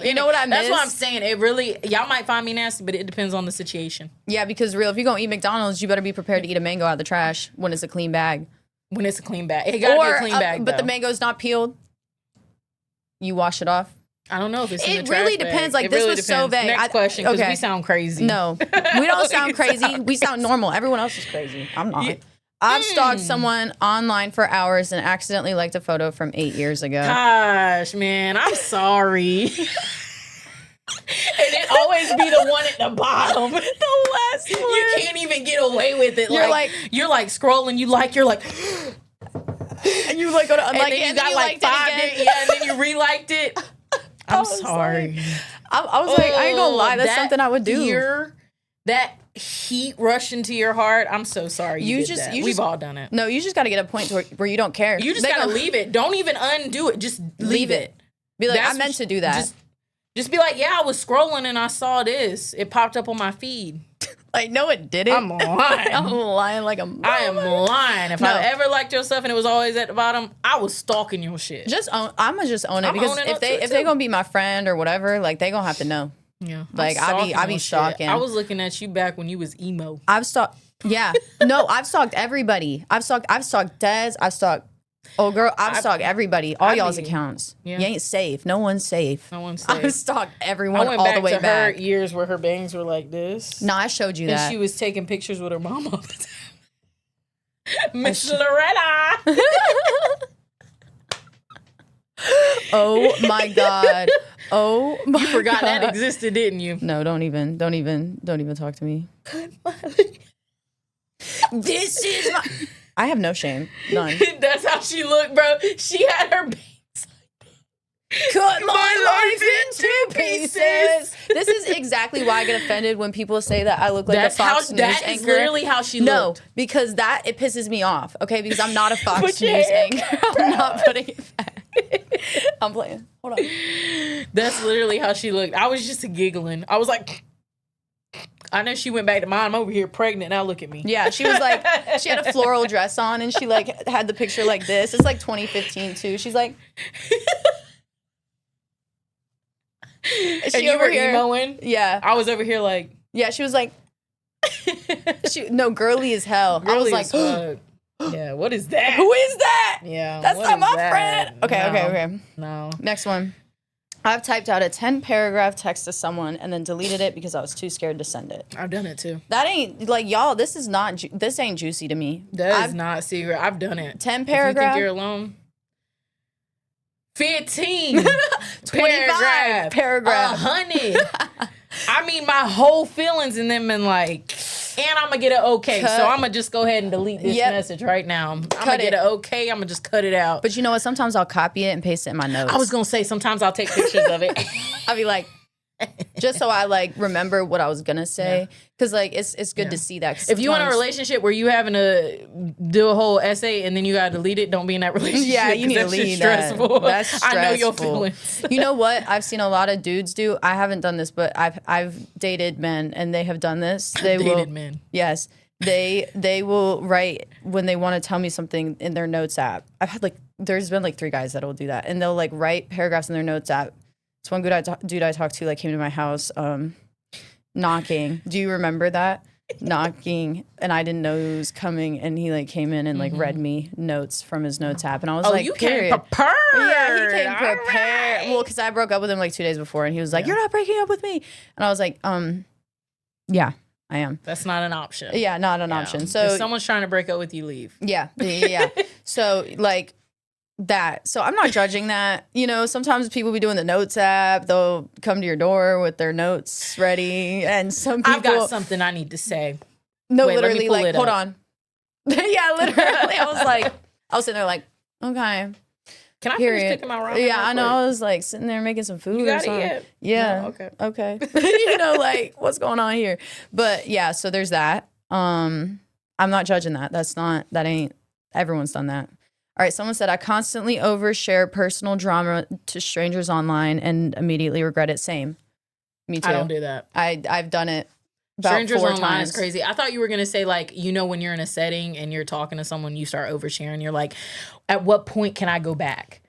You know what I miss? That's what I'm saying. It really, y'all might find me nasty, but it depends on the situation. Yeah, because if you're going to eat McDonald's, you better be prepared to eat a mango out of the trash when it's a clean bag. When it's a clean bag. It got to be a clean bag, but the mango's not peeled. You wash it off. I don't know if it's in the trash really depends. Bag. Like, this was so vague. Next question, because we sound crazy. No, we don't sound crazy. We sound normal. Everyone else is crazy. I'm not. Yeah. I've stalked someone online for hours and accidentally liked a photo from 8 years ago. Gosh, man, I'm sorry. And it always be the one at the bottom. The last one. You can't even get away with it. You're like scrolling, you're like and you like go to unlike and then you got like 5 days, and then you re-liked it. I'm sorry. I was like, I ain't gonna lie, that's something I would do. That heat rush into your heart. I'm so sorry. We've all done it. No, you just got to get a point to where you don't care. You just got to leave it. Don't even undo it. Just leave it. Be like, I meant to do that. Just be like, yeah, I was scrolling and I saw this. It popped up on my feed. Like, no, it didn't. I'm lying. I'm lying like a mother. I am lying. If I ever liked your stuff and it was always at the bottom, I was stalking your shit. I'm gonna just own it because if they gonna be my friend or whatever, like they gonna have to know. Yeah, like I be stalking. I was looking at you back when you was emo. I've stalked. Yeah, no, I've stalked everybody. I've stalked Dez. I've stalked. Oh, girl, I've stalked everybody. All y'all's accounts. Yeah. You ain't safe. No one's safe. I've stalked everyone all the way back. Her years where her bangs were like this. No, I showed you that. And she was taking pictures with her mom all the time. Miss Loretta. Oh my God. Oh my God. You forgot that existed, didn't you? No, don't even talk to me. This is my... I have no shame. None. That's how she looked, bro. She had her bangs. Cut my life into pieces. This is exactly why I get offended when people say that I look like a Fox News anchor. That is literally how she looked. No, because it pisses me off, okay? Because I'm not a Fox News anchor. I'm not putting it back. I'm playing. Hold on. That's literally how she looked. I was just giggling. I was like... I know she went back to mine. I'm over here pregnant. Now look at me. Yeah, she was like, she had a floral dress on and she like had the picture like this. It's like 2015 too. She's like, and you were emoing? Yeah. I was over here like. Yeah, she was like, girly as hell. Girly I was like, yeah, what is that? Who is that? Yeah. That's not my friend. Okay. No. Next one. I've typed out a 10-paragraph text to someone and then deleted it because I was too scared to send it. I've done it too. That ain't, like, y'all, this ain't juicy to me. That is not secret. I've done it. 10 paragraphs. You think you're alone? 15. 25 paragraph. 100. I mean, my whole feelings in them and like... And I'm going to get an okay. So I'm going to just go ahead and delete this message right now. I'm going to get an okay. I'm going to just cut it out. But you know what? Sometimes I'll copy it and paste it in my notes. I was going to say, sometimes I'll take pictures of it. I'll be like, just so I like remember what I was going to say. Because like, it's good to see that. If you're in a relationship where you having to do a whole essay and then you got to delete it, don't be in that relationship. Yeah, you need to leave that. That's stressful. I know your feelings. You know what? I've seen a lot of dudes do. I haven't done this, but I've dated men and they have done this. Men. Yes. They will write when they want to tell me something in their notes app. There's been like 3 guys that will do that. And they'll like write paragraphs in their notes app. It's one dude I talked to like came to my house knocking. Do you remember that? Knocking, and I didn't know he was coming, and he like came in and like read me notes from his notes app, and I was like, you came prepared. Yeah, he came prepared. Right. Well, because I broke up with him like 2 days before, and he was like, "You're not breaking up with me," and I was like, yeah, I am. That's not an option. Yeah, not an option. So if someone's trying to break up with you, leave. Yeah. So like. That. So I'm not judging that. You know, sometimes people be doing the notes app. They'll come to your door with their notes ready. And some people... I've got something I need to say. No, wait, literally like, hold on. Yeah, literally. I was sitting there like, okay. Can I finish cooking my ramen? Yeah, I know. I was like sitting there making some food or something. Yet? Yeah. No, okay. You know, like what's going on here? But yeah, so there's that. I'm not judging that. That ain't, everyone's done that. All right, someone said, I constantly overshare personal drama to strangers online and immediately regret it. Same. Me too. I don't do that. I've done it about strangers 4 online times. is crazy. I thought you were going to say, like, you know, when you're in a setting and you're talking to someone, you start oversharing. You're like, at what point can I go back?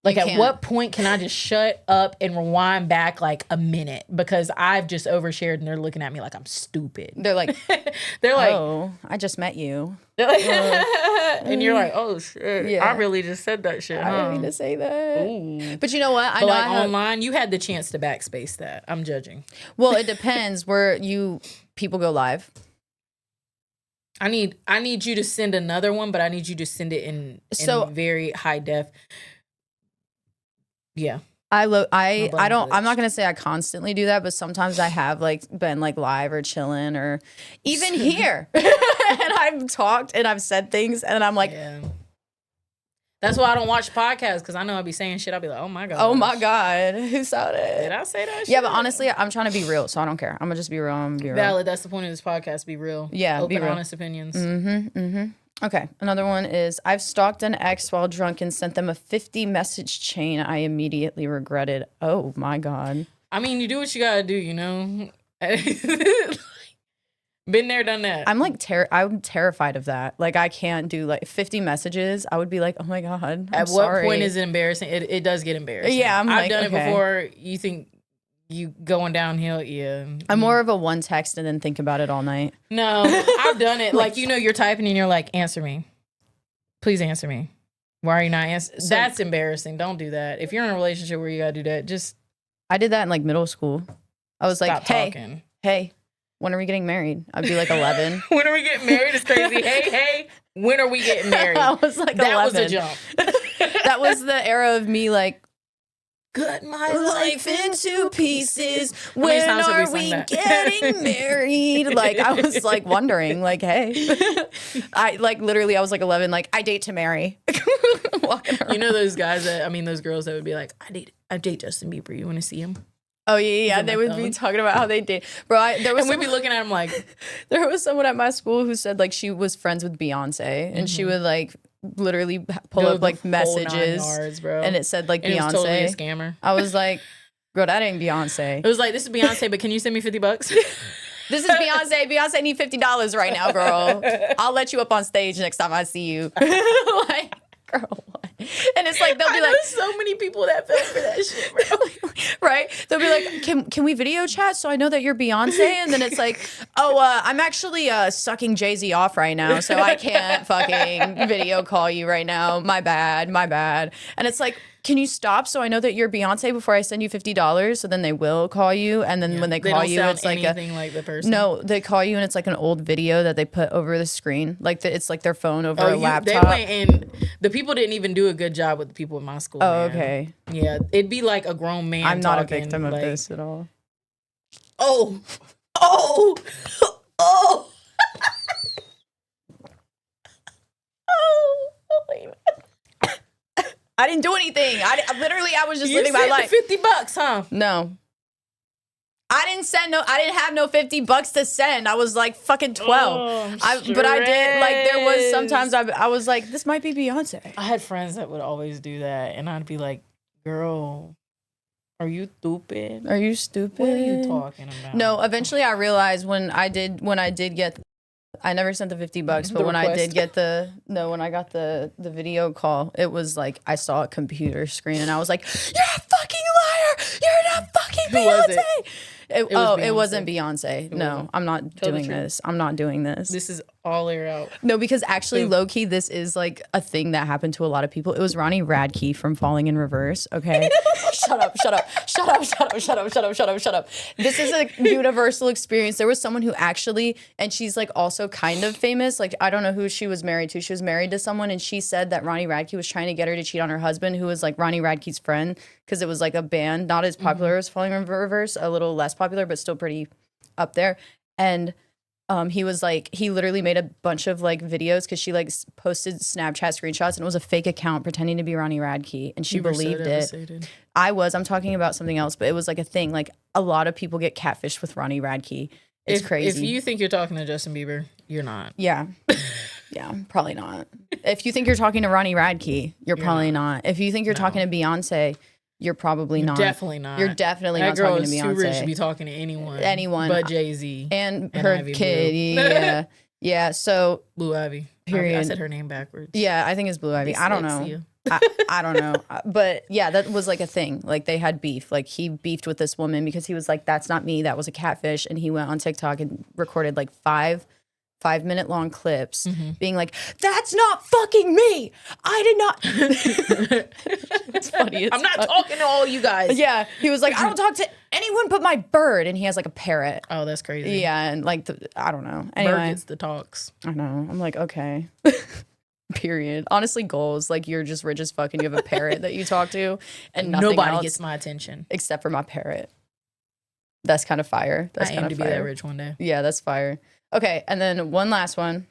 Like, at what point can I just shut up and rewind back like a minute? Because I've just overshared and they're looking at me like I'm stupid. They're like, oh, I just met you. And you're like, oh, shit. Yeah. I really just said that shit. I didn't mean to say that. Ooh. But you know what? I know like online, you had the chance to backspace that. I'm judging. Well, it depends where people go live. I need you to send another one, but I need you to send it in very high def. Yeah. I'm not going to say I constantly do that, but sometimes I have like been like live or chilling or even here. And I've talked and I've said things and I'm like, That's why I don't watch podcasts, because I know I'll be saying shit. I'll be like, oh my God. Oh my God. Who said it? Did I say that shit? Yeah, but honestly, I'm trying to be real, so I don't care. I'm going to just be real. I'm going to be real. Valid. That's the point of this podcast. Be real. Yeah, Open, be real. honest opinions. Okay, another one is I've stalked an ex while drunk and sent them a 50 message chain I immediately regretted. Oh my God. I mean, you do what you gotta do, you know? Been there, done that. I'm terrified of that. Like, I can't do like 50 messages. I would be like, oh my God. At what point is it embarrassing? It does get embarrassing. Yeah, I've done it before. You think you going downhill? Yeah. I'm more of a one text and then think about it all night. No, I've done it. Like, you know, you're typing and you're like, answer me. Please answer me. Why are you not answering? That's embarrassing. Don't do that. If you're in a relationship where you gotta do that, just I did that in like middle school. I was like, talking. hey, when are we getting married? I'd be like 11. When are we getting married? It's crazy. Hey, when are we getting married? I was like that 11. was a jump. That was the era of me like, cut my life into pieces. How many When times have we are sung we that? getting married? Like, I was like wondering, like, hey, I like literally, I was like 11, like, I date to marry. Walking around. You know those guys those girls that would be like, I date Justin Bieber. You want to see him? Oh yeah. They would be talking about how they date, bro. And we'd be looking at him like, there was someone at my school who said like she was friends with Beyonce, and she would like literally pull up like messages, yards, bro. and it said like and Beyonce. It was totally a scammer. I was like, bro, that ain't Beyonce. It was like, this is Beyonce, but can you send me $50? This is Beyonce. Beyonce need $50 right now, girl. I'll let you up on stage next time I see you. Like, girl, what? And it's like, they'll be like, so many people that fell for that shit, bro. Right? They'll be like, can we video chat so I know that you're Beyonce? And then it's like, oh, I'm actually sucking Jay-Z off right now, so I can't fucking video call you right now. My bad. And it's like, can you stop so I know that you're Beyonce before I send you $50? So then they will call you, and then when they call you, it's like anything like the person. No, they call you and it's like an old video that they put over the screen, like it's like their phone over a laptop. They went and the people didn't even do a good job with the people in my school. Oh, man. okay. Yeah, it'd be like a grown man. I'm not talking, a victim of like, this at all. Oh. I didn't do anything. I was just living my life. $50, huh? No. I didn't have no $50 to send. I was like fucking 12. But I did, like, there was sometimes I was like, this might be Beyonce. I had friends that would always do that, and I'd be like, girl, are you stupid? Are you stupid? What are you talking about? No, eventually I realized when I did get, I never sent the $50, but when I did get when I got the video call, it was like I saw a computer screen and I was like, you're a fucking liar. You're not fucking Beyonce. It wasn't Beyonce. No, I'm not doing this. I'm not doing this. This is all air out. No, because actually, low-key, this is like a thing that happened to a lot of people. It was Ronnie Radke from Falling in Reverse, okay? Shut up. This is a universal experience. There was someone who actually, and she's like also kind of famous. Like, I don't know who she was married to. She was married to someone, and she said that Ronnie Radke was trying to get her to cheat on her husband, who was like Ronnie Radke's friend, because it was like a band, not as popular as Falling in Reverse, a little less popular, but still pretty up there. And he was like, he literally made a bunch of like videos because she like posted Snapchat screenshots, and it was a fake account pretending to be Ronnie Radke, and she believed it. I'm talking about something else, but it was like a thing. Like, a lot of people get catfished with Ronnie Radke. It's crazy. If you think you're talking to Justin Bieber, you're not. Yeah. Yeah, probably not. If you think you're talking to Ronnie Radke, you're probably not. If you think you're talking to Beyonce, you're probably not. Definitely not. You're definitely that not talking to Beyonce. That girl is too rich to be talking to anyone. But Jay-Z. And her Ivy kid. Blue. Yeah. Yeah, so. Blue Ivy. Period. I said her name backwards. Yeah, I think it's Blue Ivy. I don't know. I don't know. But yeah, that was like a thing. Like, they had beef. Like, he beefed with this woman because he was like, that's not me. That was a catfish. And he went on TikTok and recorded like 5-minute long clips being like, that's not fucking me. I did not. It's funny. I'm not talking to all you guys. Yeah. He was like, I don't talk to anyone but my bird. And he has like a parrot. Oh, that's crazy. Yeah. And like, I don't know. Anyway. Bird gets the talks. I know. I'm like, okay. Period. Honestly, goals. Like, you're just rich as fuck and you have a parrot that you talk to and nothing Nobody else gets my attention. except for my parrot. That's kind of fire. That's I kind aim of to fire. be that rich one day. Yeah, that's fire. Okay, and then one last one.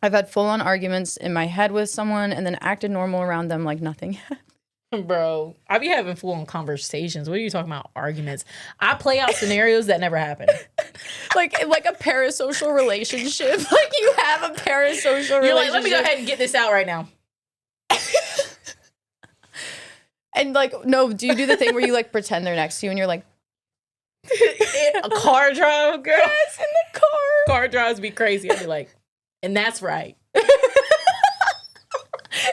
I've had full-on arguments in my head with someone and then acted normal around them like nothing happened. Bro, I be having full-on conversations. What are you talking about? Arguments. I play out scenarios that never happen. like a parasocial relationship. Like you have a parasocial relationship. You're like, let me go ahead and get this out right now. And like, no, do you do the thing where you like pretend they're next to you and you're like, a car drive, girl? yes, in the car. Car drives be crazy. I'd be like, and that's right.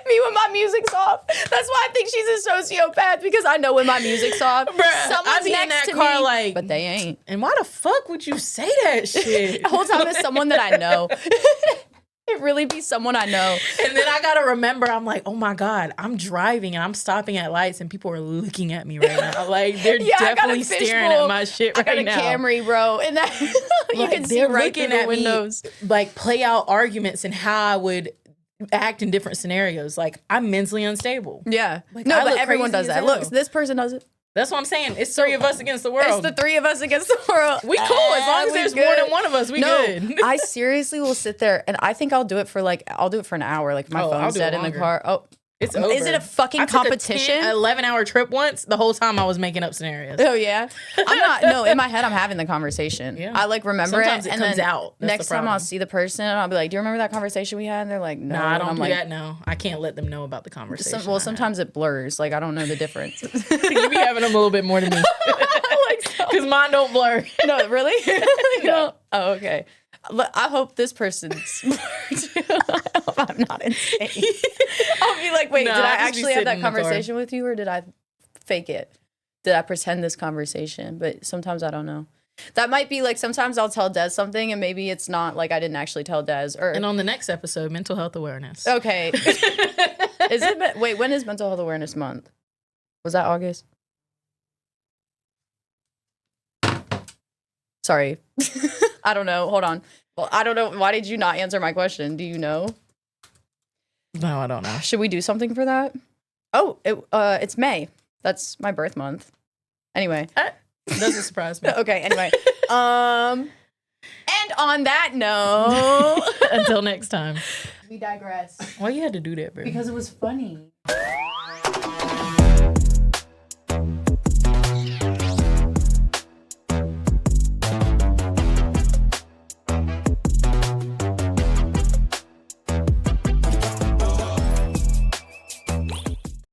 Me when my music's off. That's why I think she's a sociopath, because I know when my music's off, Bruh, someone's I be next in that to car me, like, but they ain't. And why the fuck would you say that shit? The whole time it's someone that I know. It really be someone I know. And then I gotta remember, I'm like, oh my God, I'm driving and I'm stopping at lights and people are looking at me right now. Like they're definitely staring at my shit right now. I got a Camry, bro, and that you like, can see right through the windows. Like play out arguments and how I would act in different scenarios. Like I'm mentally unstable. Yeah, like, no, I but look everyone crazy does as that. hell. Look, this person does it. That's what I'm saying. It's three of us against the world. It's the three of us against the world. We cool. As long as We there's good. more than one of us, we good. I seriously will sit there and I think I'll do it for an hour. Like my phone's dead in the car. Oh, it's over. Is it a fucking competition? 11-hour trip once. The whole time I was making up scenarios. Oh yeah. I'm not. No, in my head I'm having the conversation. Yeah. I like remember Sometimes it, it and comes then out. That's next the time I'll problem. see the person and I'll be like, "Do you remember that conversation we had?" And they're like, "No." Nah, I And don't I'm do like, that. No, I can't let them know about the conversation. Sometimes it blurs. Like I don't know the difference. You be having them a little bit more than me. Because mine don't blur. No, really? No. Oh, okay. I hope this person's smart. I hope I'm not insane. I'll be like, wait, No, did I I'll just be actually have sitting that in the car. conversation with you or did I fake it? Did I pretend this conversation? But sometimes I don't know. That might be like sometimes I'll tell Des something and maybe it's not like I didn't actually tell Des. And on the next episode, mental health awareness. Okay. Wait, when is Mental Health Awareness Month? Was that August? Sorry. I don't know. Hold on. Well, I don't know. Why did you not answer my question? Do you know? No, I don't know. Should we do something for that? Oh, it's May. That's my birth month. Anyway. Doesn't surprise me. Okay, anyway. And on that note. Until next time. We digress. Why you had to do that, bro? Because it was funny.